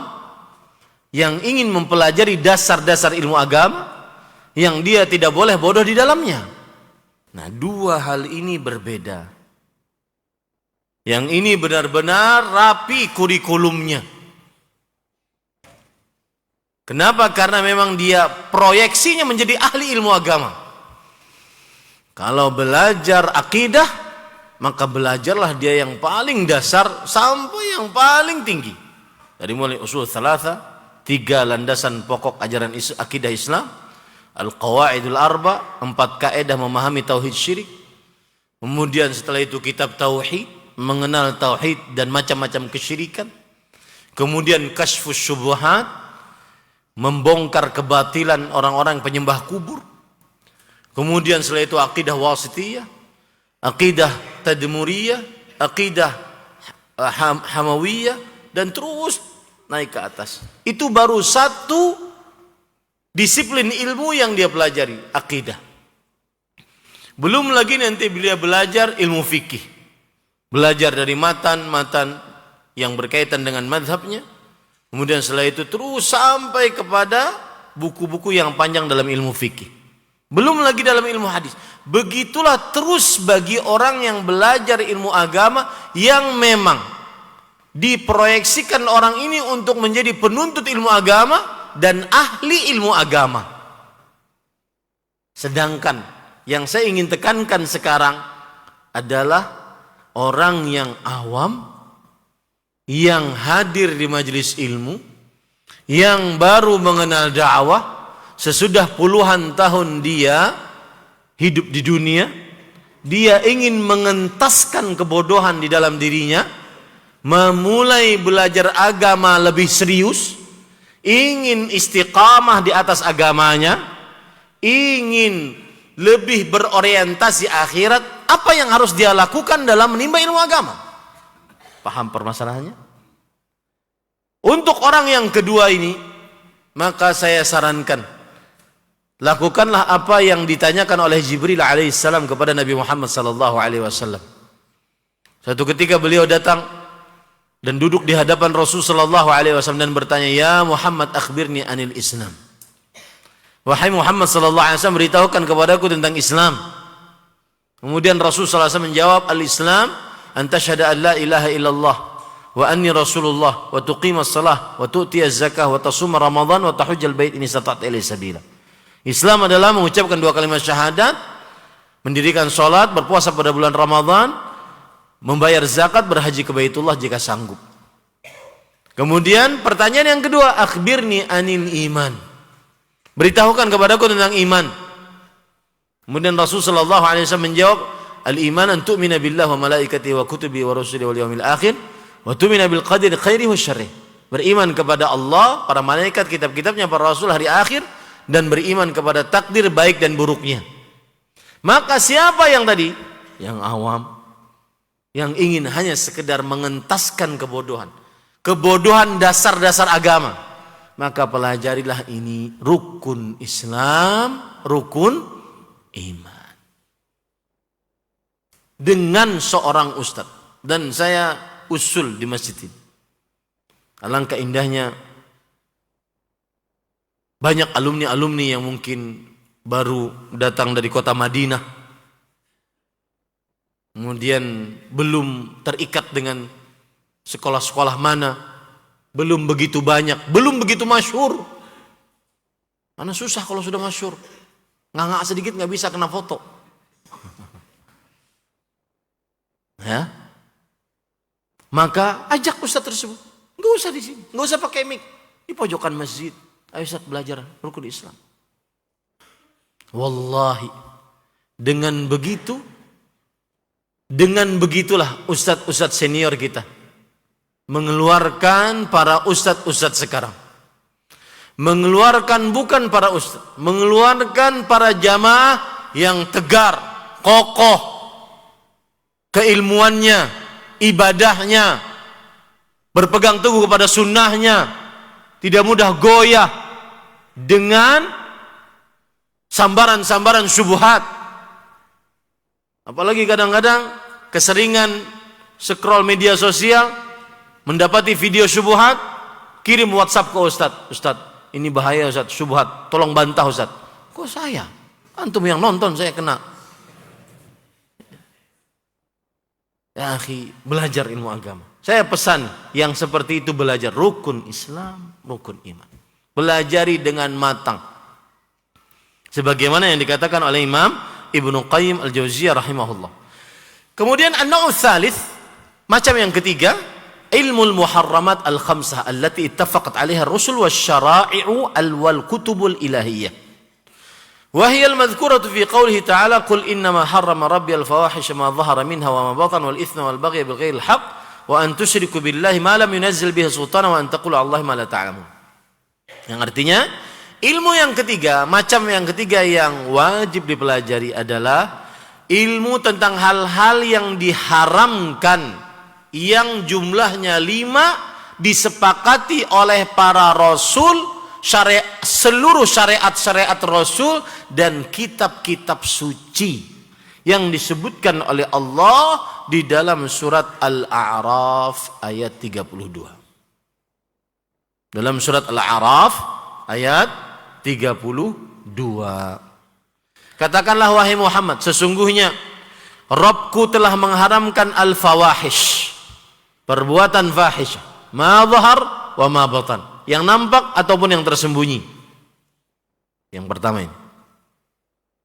yang ingin mempelajari dasar-dasar ilmu agama yang dia tidak boleh bodoh di dalamnya. Nah, dua hal ini berbeda. Yang ini benar-benar rapi kurikulumnya. Kenapa? Karena memang dia proyeksinya menjadi ahli ilmu agama. Kalau belajar akidah, maka belajarlah dia yang paling dasar sampai yang paling tinggi. Dari mulai usul thalatha, 3 landasan pokok ajaran akidah Islam, al-qawaidul arba, 4 kaidah memahami tauhid syirik. Kemudian setelah itu kitab tauhid, mengenal tauhid dan macam-macam kesyirikan. Kemudian kasyfus syubhat, membongkar kebatilan orang-orang penyembah kubur. Kemudian setelah itu akidah wasitiyah, akidah tadmuriyah, akidah hamawiyah, dan terus naik ke atas. Itu baru satu disiplin ilmu yang dia pelajari, akidah. Belum lagi nanti dia belajar ilmu fikih, belajar dari matan-matan yang berkaitan dengan mazhabnya. Kemudian setelah itu terus sampai kepada buku-buku yang panjang dalam ilmu fikih. Belum lagi dalam ilmu hadis. Begitulah terus bagi orang yang belajar ilmu agama yang memang diproyeksikan orang ini untuk menjadi penuntut ilmu agama dan ahli ilmu agama. Sedangkan yang saya ingin tekankan sekarang adalah orang yang awam, yang hadir di majelis ilmu, yang baru mengenal dakwah, sesudah puluhan tahun dia hidup di dunia, dia ingin mengentaskan kebodohan di dalam dirinya, memulai belajar agama lebih serius, ingin istiqamah di atas agamanya, ingin lebih berorientasi akhirat. Apa yang harus dia lakukan dalam menimba ilmu agama? Paham permasalahannya? Untuk orang yang kedua ini, maka saya sarankan, lakukanlah apa yang ditanyakan oleh Jibril alaihissalam kepada Nabi Muhammad sallallahu alaihi wasallam. Suatu ketika beliau datang dan duduk di hadapan Rasul sallallahu alaihi wasallam dan bertanya, "Ya Muhammad, akhbirni anil Islam." Wahai Muhammad sallallahu alaihi wasallam, beritahukan kepadaku tentang Islam. Kemudian Rasul sallallahu alaihi wasallam menjawab, "Al-Islam an tashhada an la ilaha illallah wa anni rasulullah wa tuqimas salah wa tu'tiyaz zakah wa tasuma ramadan wa tahujjal bait in istata'ta ilaihi sabila." Islam adalah mengucapkan 2 kalimat syahadat, mendirikan salat, berpuasa pada bulan Ramadan, membayar zakat, berhaji ke Baitullah jika sanggup. Kemudian pertanyaan yang kedua, akhbirni anil iman. Beritahukan kepadaku tentang iman. Kemudian Rasul sallallahu alaihi wasallam menjawab, al-iman an tu'mina billah wa malaikatihi wa kutubihi wa rusulihi wal yawmil akhir wa tu'mina bil qadri khairihi wa syarrihi. Beriman kepada Allah, para malaikat, kitab-kitabnya, para rasul, hari akhir, dan beriman kepada takdir baik dan buruknya. Maka siapa yang tadi? Yang awam, yang ingin hanya sekedar mengentaskan kebodohan dasar-dasar agama, maka pelajarilah ini rukun Islam, rukun iman, dengan seorang ustadz. Dan saya usul di masjid ini, alangkah indahnya banyak alumni-alumni yang mungkin baru datang dari kota Madinah, kemudian belum terikat dengan sekolah-sekolah mana, belum begitu banyak, belum begitu masyhur. Karena susah kalau sudah masyhur. Nganga sedikit nggak bisa kena foto. Ya. Maka ajak ustaz tersebut. Nggak usah di sini, nggak usah pakai mic. Di pojokan masjid. Ayo ustaz belajar rukun Islam. Wallahi, dengan begitulah ustaz-ustaz senior kita mengeluarkan para ustaz-ustaz sekarang. Mengeluarkan bukan para ustaz, mengeluarkan para jamaah yang tegar, kokoh, keilmuannya, ibadahnya, berpegang teguh kepada sunnahnya, tidak mudah goyah dengan sambaran-sambaran syubhat. Apalagi kadang-kadang keseringan scroll media sosial, mendapati video syubhat, kirim WhatsApp ke Ustaz. Ustaz, ini bahaya Ustaz, syubhat, tolong bantah Ustaz. Kok saya? Antum yang nonton saya kena. Ya akhi, belajar ilmu agama. Saya pesan yang seperti itu belajar rukun Islam, rukun iman. Belajari dengan matang. Sebagaimana yang dikatakan oleh Imam Ibnu Qayyim Al-Jauziyah rahimahullah. Kemudian an-naw'u tsalits, macam yang ketiga, ilmul muharramat al-khamsah allati ittafaqat 'alaiha ar-rusul wasyara'i'u wal kutubul ilahiyyah. Wa hiya al-madhkuratu fi qoulihi ta'ala qul innama harrama rabbi al-fawahisha ma dhahara minha wa ma batana wal itsma wal baghy bighayri al-haqq wa an tusyriku billahi ma lam yunzil bihi sultana wa an taqulu 'ala Allahi ma la ta'lamun. Yang artinya ilmu yang ketiga, macam yang ketiga yang wajib dipelajari adalah ilmu tentang hal-hal yang diharamkan, yang jumlahnya 5 disepakati oleh para rasul, seluruh syariat-syariat rasul dan kitab-kitab suci yang disebutkan oleh Allah di dalam surat Al-A'raf ayat 32. Dalam surat Al-A'raf ayat 32. Katakanlah wahai Muhammad, sesungguhnya Rabbku telah mengharamkan al-fawahish, perbuatan fahish, ma dhahar wa ma batan, yang nampak ataupun yang tersembunyi. Yang pertama ini,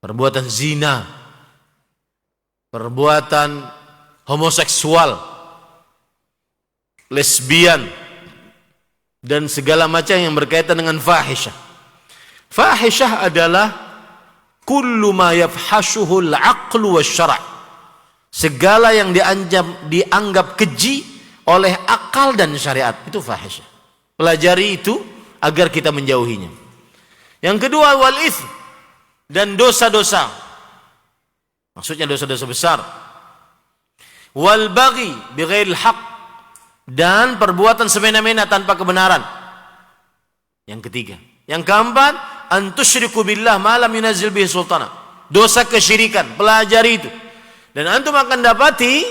perbuatan zina, perbuatan homoseksual, lesbian, dan segala macam yang berkaitan dengan fahisyah. Fahisyah adalah kullu ma yafhashuhu al-aqlu wasyara'. Segala yang dianggap keji oleh akal dan syariat, itu fahisyah. Pelajari itu agar kita menjauhinya. Yang kedua, wal itsm, dan dosa-dosa. Maksudnya dosa-dosa besar. Wal baghi bighairil haqq, dan perbuatan semena-mena tanpa kebenaran. Yang ketiga. Yang keempat, antusyriku billah ma lam yunzil bihi sultana. Dosa kesyirikan, pelajari itu. Dan antum akan dapati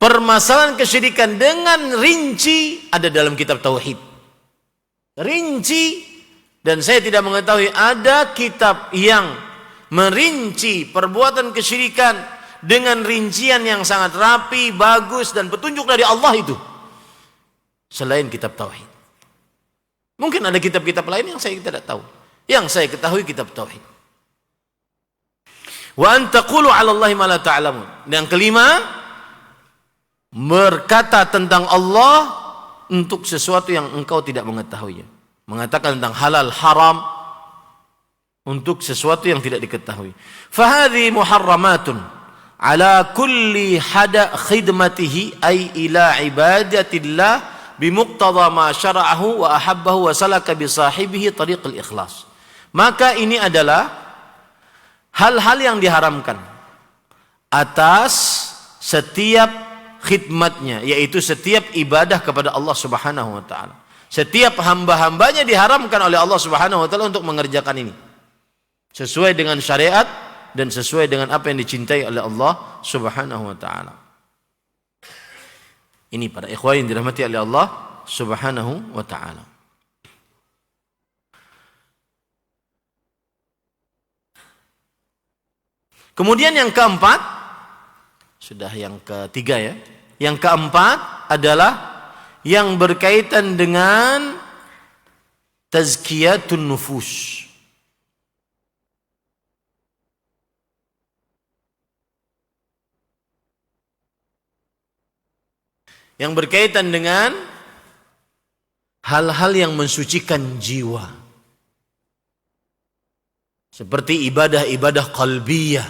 permasalahan kesyirikan dengan rinci ada dalam kitab tauhid. Rinci, dan saya tidak mengetahui ada kitab yang merinci perbuatan kesyirikan dengan rincian yang sangat rapi, bagus, dan petunjuk dari Allah itu selain kitab tauhid. Mungkin ada kitab-kitab lain yang saya tidak tahu. Yang saya ketahui kitab tauhid. Wa an taqulu 'ala Allahi ma la ta'lamun. Yang kelima, berkata tentang Allah untuk sesuatu yang engkau tidak mengetahuinya. Mengatakan tentang halal haram untuk sesuatu yang tidak diketahui. Fa hadhihi muharramatun ala kulli hada khidmatihi ay ila ibadatillah bimuqtada ma syara'ahu wa ahabbahu wa salaka bi sahibihi tariqal ikhlas. Maka ini adalah hal-hal yang diharamkan atas setiap khidmatnya, yaitu setiap ibadah kepada Allah Subhanahu wa taala. Setiap hamba-hambanya diharamkan oleh Allah Subhanahu wa taala untuk mengerjakan ini sesuai dengan syariat dan sesuai dengan apa yang dicintai oleh Allah Subhanahu wa taala. Ini para ikhwan yang dirahmati oleh Allah Subhanahu wa taala. Kemudian yang keempat, sudah yang ketiga ya. Yang keempat adalah yang berkaitan dengan tazkiyatun nufus. Yang berkaitan dengan hal-hal yang mensucikan jiwa. Seperti ibadah-ibadah qalbiyah.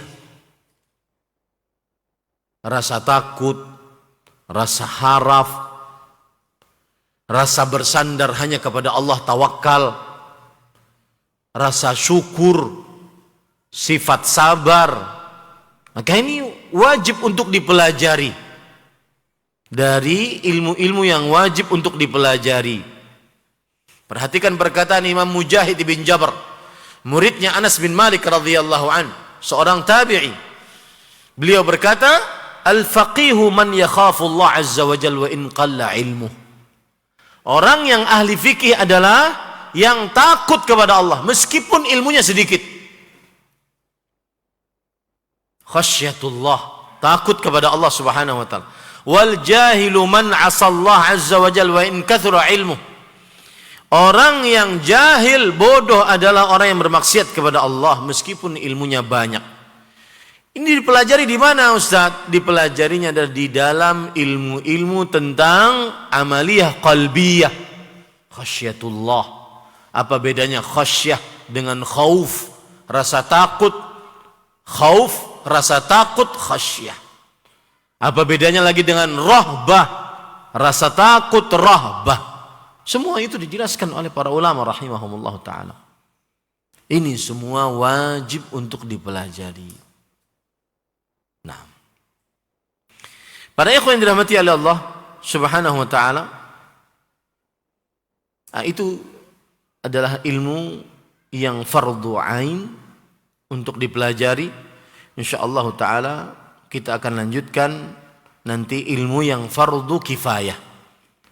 Rasa takut, rasa haraf, rasa bersandar hanya kepada Allah, tawakal, rasa syukur, sifat sabar. Maka ini wajib untuk dipelajari. Dari ilmu-ilmu yang wajib untuk dipelajari. Perhatikan perkataan Imam Mujahid bin Jabr, muridnya Anas bin Malik radhiyallahu an, seorang tabi'i. Beliau berkata, "Al-faqihu man yakhafu Allah azza wa jalla wa in qalla ilmuh." Orang yang ahli fikih adalah yang takut kepada Allah meskipun ilmunya sedikit. Khasyatullah, takut kepada Allah Subhanahu wa taala. Wal jahilu man asallah azza wa jalla wa in kathura ilmu. Orang yang jahil, bodoh adalah orang yang bermaksiat kepada Allah meskipun ilmunya banyak. Ini dipelajari di mana, Ustaz? Dipelajarinya adalah di dalam ilmu-ilmu tentang amaliyah qalbiyah. Khasyatullah. Apa bedanya khasyah dengan khauf? Rasa takut. Khauf, rasa takut, khasyah. Apa bedanya lagi dengan rahbah? Rasa takut, rahbah. Semua itu dijelaskan oleh para ulama rahimahumullah ta'ala. Ini semua wajib untuk dipelajari. Nah, para ikhwan yang dirahmati oleh Allah Subhanahu wa ta'ala, itu adalah ilmu yang fardu ain untuk dipelajari. Insyaallah ta'ala kita akan lanjutkan nanti ilmu yang fardu kifayah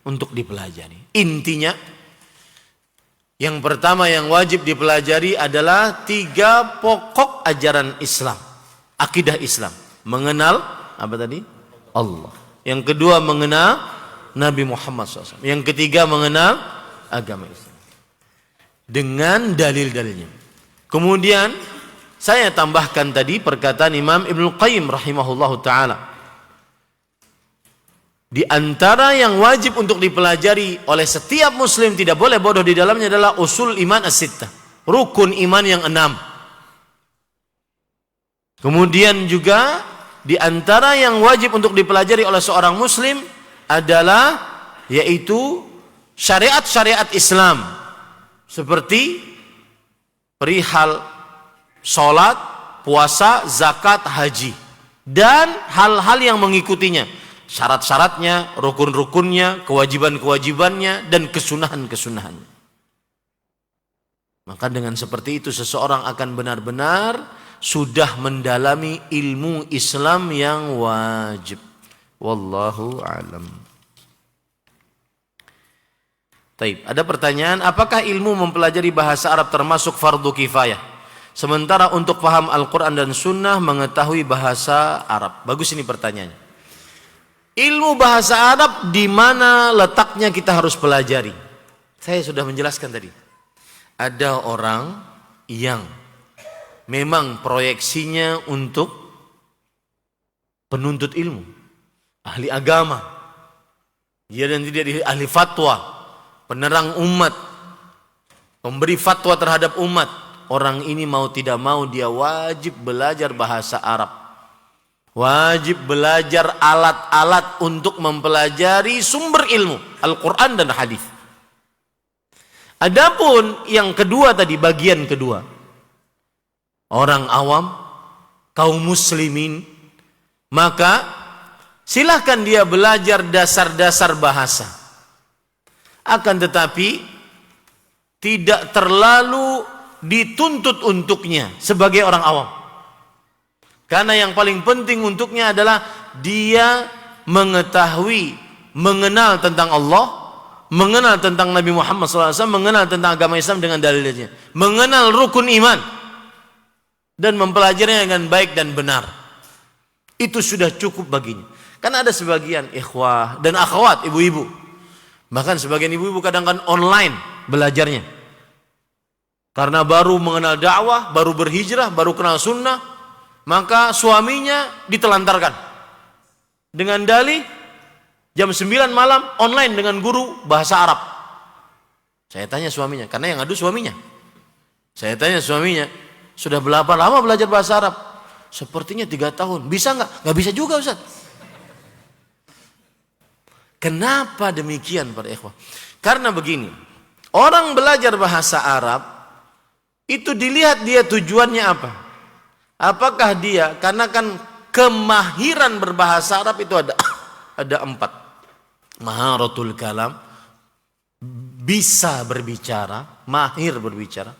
untuk dipelajari. Intinya, yang pertama yang wajib dipelajari adalah 3 pokok ajaran Islam, akidah Islam. Mengenal apa tadi? Allah. Yang kedua mengenal Nabi Muhammad SAW. Yang ketiga mengenal agama Islam dengan dalil-dalilnya. Kemudian saya tambahkan tadi perkataan Imam Ibnu Qayyim rahimahullahu ta'ala. Di antara yang wajib untuk dipelajari oleh setiap muslim, tidak boleh bodoh di dalamnya, adalah usul iman as-sittah, rukun iman yang 6. Kemudian juga di antara yang wajib untuk dipelajari oleh seorang muslim adalah yaitu syariat-syariat Islam, seperti perihal sholat, puasa, zakat, haji, dan hal-hal yang mengikutinya, syarat-syaratnya, rukun-rukunnya, kewajiban-kewajibannya, dan kesunahan-kesunahannya. Maka dengan seperti itu seseorang akan benar-benar sudah mendalami ilmu Islam yang wajib. Wallahu a'lam. Taib. Ada pertanyaan, apakah ilmu mempelajari bahasa Arab termasuk fardu kifayah? Sementara untuk paham Al-Quran dan Sunnah mengetahui bahasa Arab. Bagus ini pertanyaannya. Ilmu bahasa Arab di mana letaknya kita harus pelajari? Saya sudah menjelaskan tadi. Ada orang yang memang proyeksinya untuk penuntut ilmu, ahli agama. Dia dan tidak ahli fatwa, penerang umat, pemberi fatwa terhadap umat. Orang ini mau tidak mau dia wajib belajar bahasa Arab. Wajib belajar alat-alat untuk mempelajari sumber ilmu, Al-Quran dan hadis. Adapun yang kedua tadi, bagian kedua, orang awam, kaum muslimin, maka silahkan dia belajar dasar-dasar bahasa. Akan tetapi tidak terlalu dituntut untuknya sebagai orang awam. Karena yang paling penting untuknya adalah dia mengetahui, mengenal tentang Allah, mengenal tentang Nabi Muhammad SAW, mengenal tentang agama Islam dengan dalilnya, mengenal rukun iman, dan mempelajarinya dengan baik dan benar. Itu sudah cukup baginya. Karena ada sebagian ikhwah dan akhwat, ibu-ibu. Bahkan sebagian ibu-ibu kadang-kadang online belajarnya. Karena baru mengenal dakwah, baru berhijrah, baru kenal sunnah, maka suaminya ditelantarkan. Dengan dalih jam 9 malam online dengan guru bahasa Arab. Saya tanya suaminya, karena yang ngadu suaminya. Saya tanya suaminya, sudah berapa lama belajar bahasa Arab? Sepertinya 3 tahun. Bisa nggak? Nggak bisa juga, Ustaz. Kenapa demikian para ikhwah? Karena begini, orang belajar bahasa Arab itu dilihat dia tujuannya apa. Apakah dia, karena kan kemahiran berbahasa Arab itu ada 4. Maharatul kalam, bisa berbicara, mahir berbicara.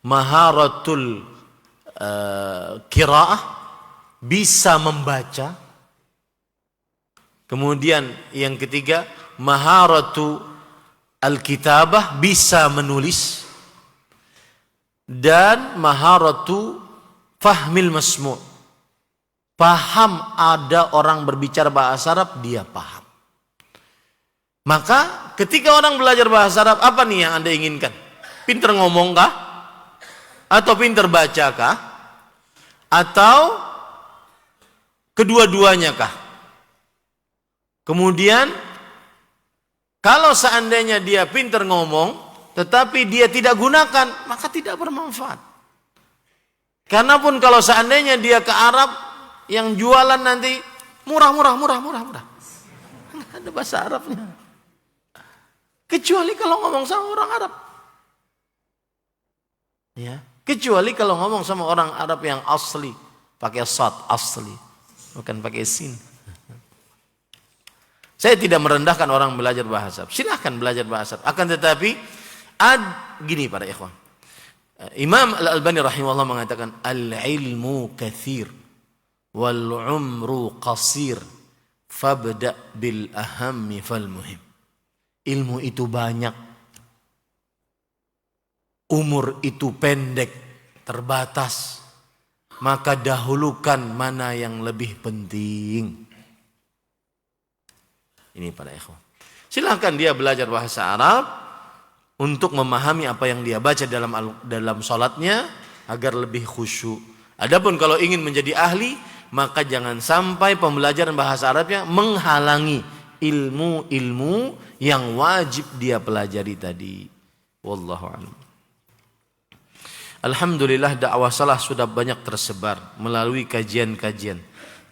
Maharatul qiraah, bisa membaca. Kemudian yang ketiga, maharatu al-kitabah, bisa menulis. Dan maharatu fahmil masmu', paham ada orang berbicara bahasa Arab, dia paham. Maka ketika orang belajar bahasa Arab, apa nih yang Anda inginkan? Pinter ngomong kah? Atau pinter baca kah? Atau kedua-duanya kah? Kemudian kalau seandainya dia pinter ngomong tetapi dia tidak gunakan, maka tidak bermanfaat. Karena pun kalau seandainya dia ke Arab, yang jualan nanti murah. Nggak ada bahasa Arabnya. Kecuali kalau ngomong sama orang Arab. Ya, kecuali kalau ngomong sama orang Arab yang asli, pakai sad, asli, bukan pakai sin. Saya tidak merendahkan orang belajar bahasa Arab. Silahkan belajar bahasa Arab. Akan tetapi gini para ikhwan. Imam Al-Albani rahimahullah mengatakan al-ilmu kathir wal umru qasir fabda bil ahammi fal muhim. Ilmu itu banyak, umur itu pendek, terbatas, maka dahulukan mana yang lebih penting. Ini para ikhwan. Silahkan dia belajar bahasa Arab untuk memahami apa yang dia baca dalam salatnya agar lebih khusyuk. Adapun kalau ingin menjadi ahli, maka jangan sampai pembelajaran bahasa Arabnya menghalangi ilmu-ilmu yang wajib dia pelajari tadi. Wallahu a'lam. Alhamdulillah dakwah salah sudah banyak tersebar melalui kajian-kajian.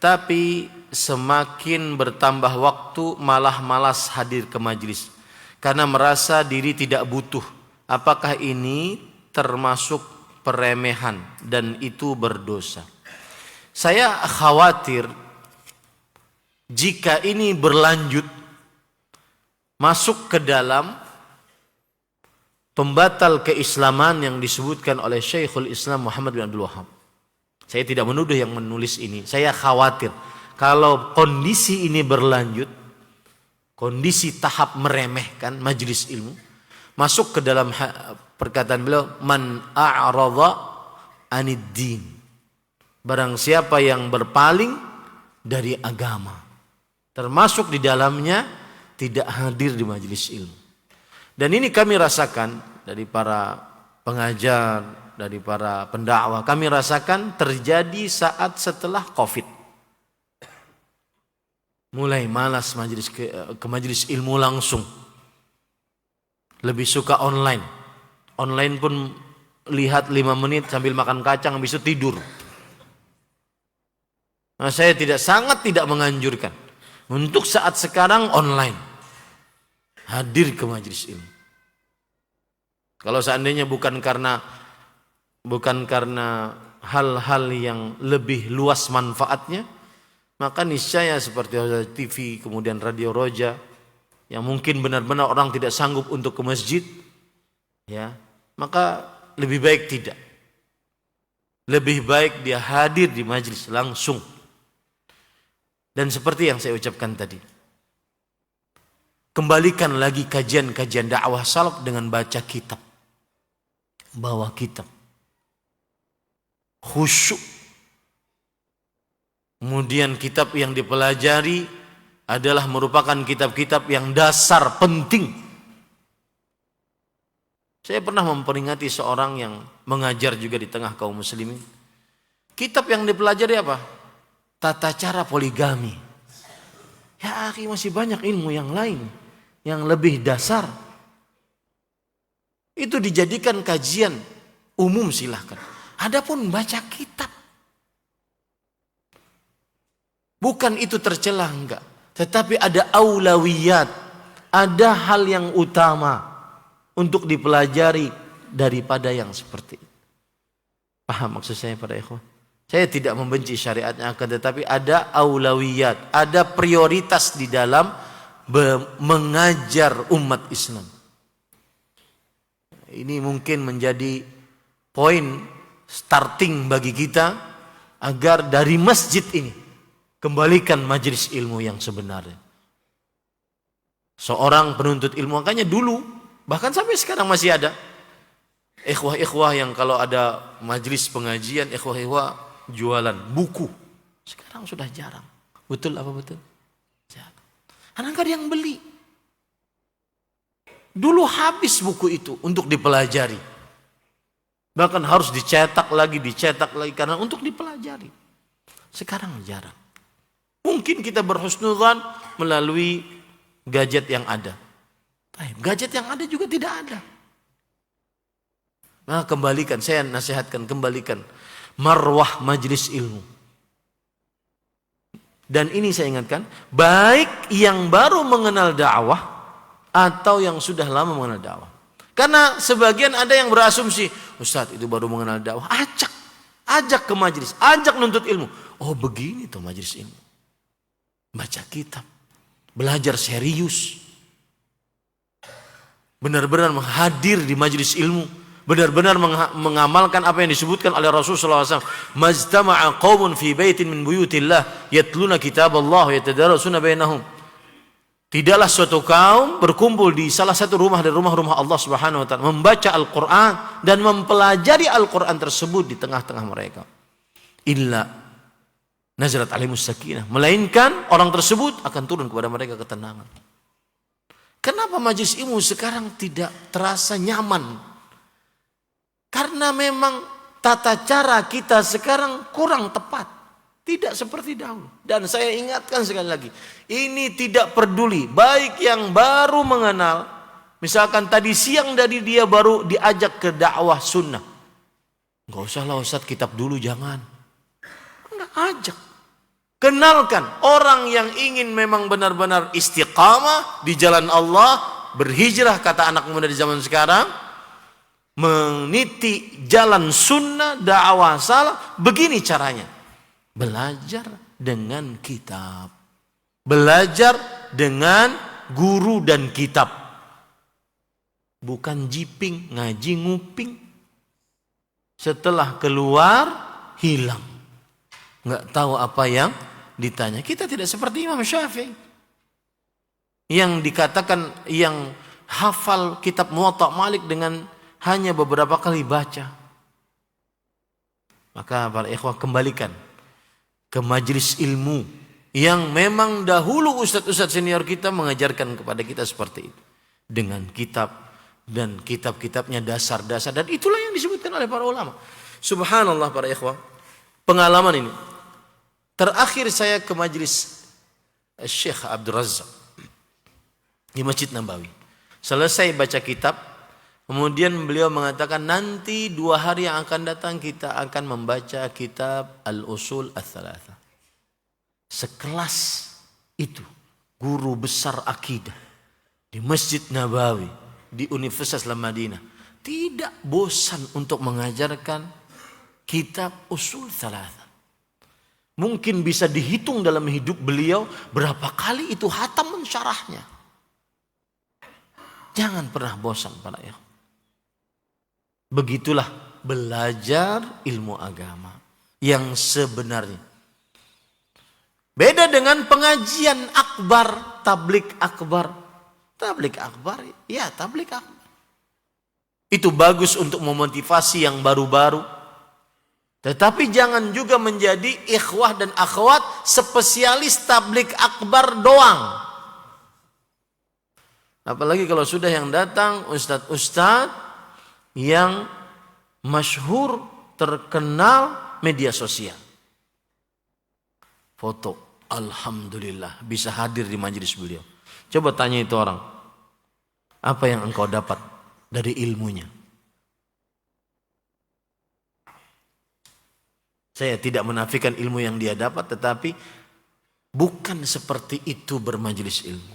Tapi semakin bertambah waktu malah malas hadir ke majelis karena merasa diri tidak butuh. Apakah ini termasuk peremehan dan itu berdosa? Saya khawatir jika ini berlanjut masuk ke dalam pembatal keislaman yang disebutkan oleh Syekhul Islam Muhammad bin Abdul Wahab. Saya tidak menuduh yang menulis ini. Saya khawatir kalau kondisi ini berlanjut, kondisi tahap meremehkan majelis ilmu, masuk ke dalam perkataan beliau, man a'radha anid din. Barang siapa yang berpaling dari agama, termasuk di dalamnya tidak hadir di majelis ilmu. Dan ini kami rasakan dari para pengajar, dari para pendakwah, kami rasakan terjadi saat setelah Covid. Mulai malas ke majelis ilmu langsung. Lebih suka online. Online pun lihat 5 menit sambil makan kacang, habis itu tidur. Nah, saya sangat tidak menganjurkan untuk saat sekarang online hadir ke majelis ilmu. Kalau seandainya bukan karena hal-hal yang lebih luas manfaatnya, maka niscaya seperti TV, kemudian Radio Roja, yang mungkin benar-benar orang tidak sanggup untuk ke masjid, ya, maka lebih baik tidak. Lebih baik dia hadir di majelis langsung. Dan seperti yang saya ucapkan tadi, kembalikan lagi kajian-kajian dakwah salaf dengan baca kitab. Bawa kitab. Khusyuk. Kemudian kitab yang dipelajari adalah merupakan kitab-kitab yang dasar penting. Saya pernah memperingati seorang yang mengajar juga di tengah kaum muslimin. Kitab yang dipelajari apa? Tata cara poligami. Ya akhi, masih banyak ilmu yang lain yang lebih dasar. Itu dijadikan kajian umum silahkan. Adapun baca kitab, bukan itu tercela enggak. Tetapi ada aulawiyat, ada hal yang utama untuk dipelajari daripada yang seperti itu. Paham maksud saya para ikhwan? Saya tidak membenci syariatnya, akan tetapi ada aulawiyat, ada prioritas di dalam mengajar umat Islam. Ini mungkin menjadi poin starting bagi kita agar dari masjid ini kembalikan majelis ilmu yang sebenarnya. Seorang penuntut ilmu, makanya dulu bahkan sampai sekarang masih ada ikhwah-ikhwah yang kalau ada majelis pengajian, ikhwah-ikhwah jualan buku. Sekarang sudah jarang. Betul apa betul? Jarang. Karena nggak ada yang beli. Dulu habis buku itu untuk dipelajari. Bahkan harus dicetak lagi karena untuk dipelajari. Sekarang jarang. Mungkin kita berhusnudzan melalui gadget yang ada. Gadget yang ada juga tidak ada. Nah, kembalikan, saya nasihatkan, kembalikan marwah majelis ilmu. Dan ini saya ingatkan, baik yang baru mengenal dakwah atau yang sudah lama mengenal dakwah. Karena sebagian ada yang berasumsi, Ustadz itu baru mengenal dakwah, ajak ke majelis, ajak nuntut ilmu. Oh begini tuh majelis ilmu. Baca kitab, belajar serius. Benar-benar menghadir di majelis ilmu, benar-benar mengamalkan apa yang disebutkan oleh Rasulullah SAW. Majtama'a qaumun fi baitin min buyutillah yatluna kitaballah wa yatadarasuna bainahum. Tidaklah suatu kaum berkumpul di salah satu rumah dari rumah-rumah Allah Subhanahu wa taala membaca Al-Qur'an dan mempelajari Al-Qur'an tersebut di tengah-tengah mereka. Illa nazalat alaihimus sakinah, melainkan orang tersebut akan turun kepada mereka ketenangan. Kenapa majelis ilmu sekarang tidak terasa nyaman? Karena memang tata cara kita sekarang kurang tepat. Tidak seperti dahulu. Dan saya ingatkan sekali lagi, ini tidak peduli, baik yang baru mengenal, misalkan tadi siang dari dia baru diajak ke dakwah sunnah. Enggak usah lah Ustaz, kitab dulu jangan. Enggak, ajak. Kenalkan orang yang ingin memang benar-benar istiqamah di jalan Allah, berhijrah kata anak muda di zaman sekarang, meniti jalan sunnah, dakwah salah, begini caranya. Belajar dengan kitab. Belajar dengan guru dan kitab. Bukan jiping, ngaji nguping. Setelah keluar, hilang. Nggak tahu apa yang ditanya. Kita tidak seperti Imam Syafi'i. Yang dikatakan, yang hafal kitab Muwatta Malik dengan hanya beberapa kali baca. Maka para ikhwah kembalikan ke majelis ilmu yang memang dahulu ustadz-ustadz senior kita mengajarkan kepada kita seperti itu. Dengan kitab dan kitab-kitabnya dasar-dasar. Dan itulah yang disebutkan oleh para ulama. Subhanallah para ikhwah. Pengalaman ini. Terakhir saya ke majelis Syekh Abdul Razak di Masjid Nabawi. Selesai baca kitab. Kemudian beliau mengatakan nanti 2 hari yang akan datang kita akan membaca kitab Al-Usul Ats-Tsalatsa. Sekelas itu guru besar akidah di Masjid Nabawi di Universitas Madinah tidak bosan untuk mengajarkan kitab Usul Ats-Tsalatsa. Mungkin bisa dihitung dalam hidup beliau berapa kali itu hatam mensyarahnya. Jangan pernah bosan para ikhwan. Begitulah belajar ilmu agama yang sebenarnya. Beda dengan pengajian akbar, tablik akbar. Tablik akbar, ya tablik akbar. Itu bagus untuk memotivasi yang baru-baru. Tetapi jangan juga menjadi ikhwah dan akhwat spesialis tablik akbar doang. Apalagi kalau sudah yang datang ustadz-ustadz yang masyhur, terkenal media sosial. Foto, alhamdulillah bisa hadir di majelis beliau. Coba tanya itu orang, apa yang engkau dapat dari ilmunya? Saya tidak menafikan ilmu yang dia dapat, tetapi bukan seperti itu bermajelis ilmu.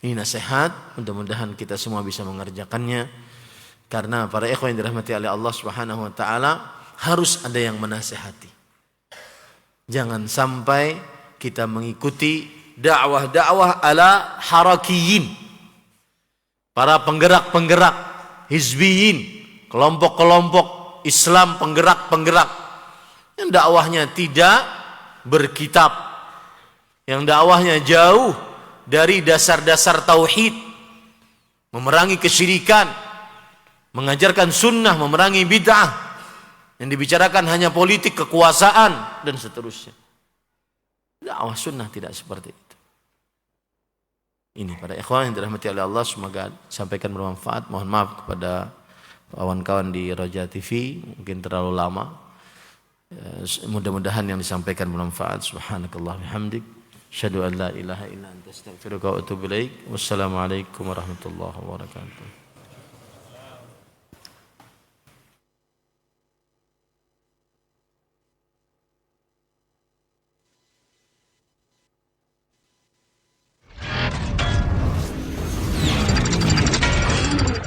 Ini nasihat, mudah-mudahan kita semua bisa mengerjakannya. Karena para ikhwan yang dirahmati oleh Allah Subhanahu wa taala, harus ada yang menasihati. Jangan sampai kita mengikuti dakwah-dakwah ala harakiyin. Para penggerak-penggerak hizbiyin, kelompok-kelompok Islam penggerak-penggerak yang dakwahnya tidak berkitab, yang dakwahnya jauh dari dasar-dasar tauhid, memerangi kesyirikan, mengajarkan sunnah, memerangi bid'ah, yang dibicarakan hanya politik, kekuasaan, dan seterusnya. Dakwah sunnah tidak seperti itu. Ini para ikhwan yang dirahmati oleh Allah, semoga sampaikan bermanfaat. Mohon maaf kepada kawan-kawan di Roja TV, mungkin terlalu lama. Mudah-mudahan yang disampaikan bermanfaat. Subhanakallah bihamdik, asyhadu an la ilaha illa anta, astaghfiruka wa atubu ilaik. Wassalamualaikum warahmatullahi wabarakatuh.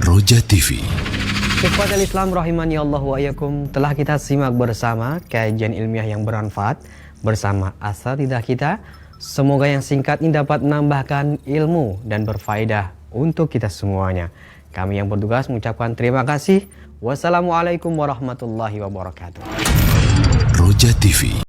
Roja TV. Ikhwatul Islam rahimani Allah wa iyyakum, telah kita simak bersama kajian ilmiah yang bermanfaat bersama asatidzah kita. Semoga yang singkat ini dapat menambahkan ilmu dan berfaedah untuk kita semuanya. Kami yang bertugas mengucapkan terima kasih. Wassalamualaikum warahmatullahi wabarakatuh. Roja TV.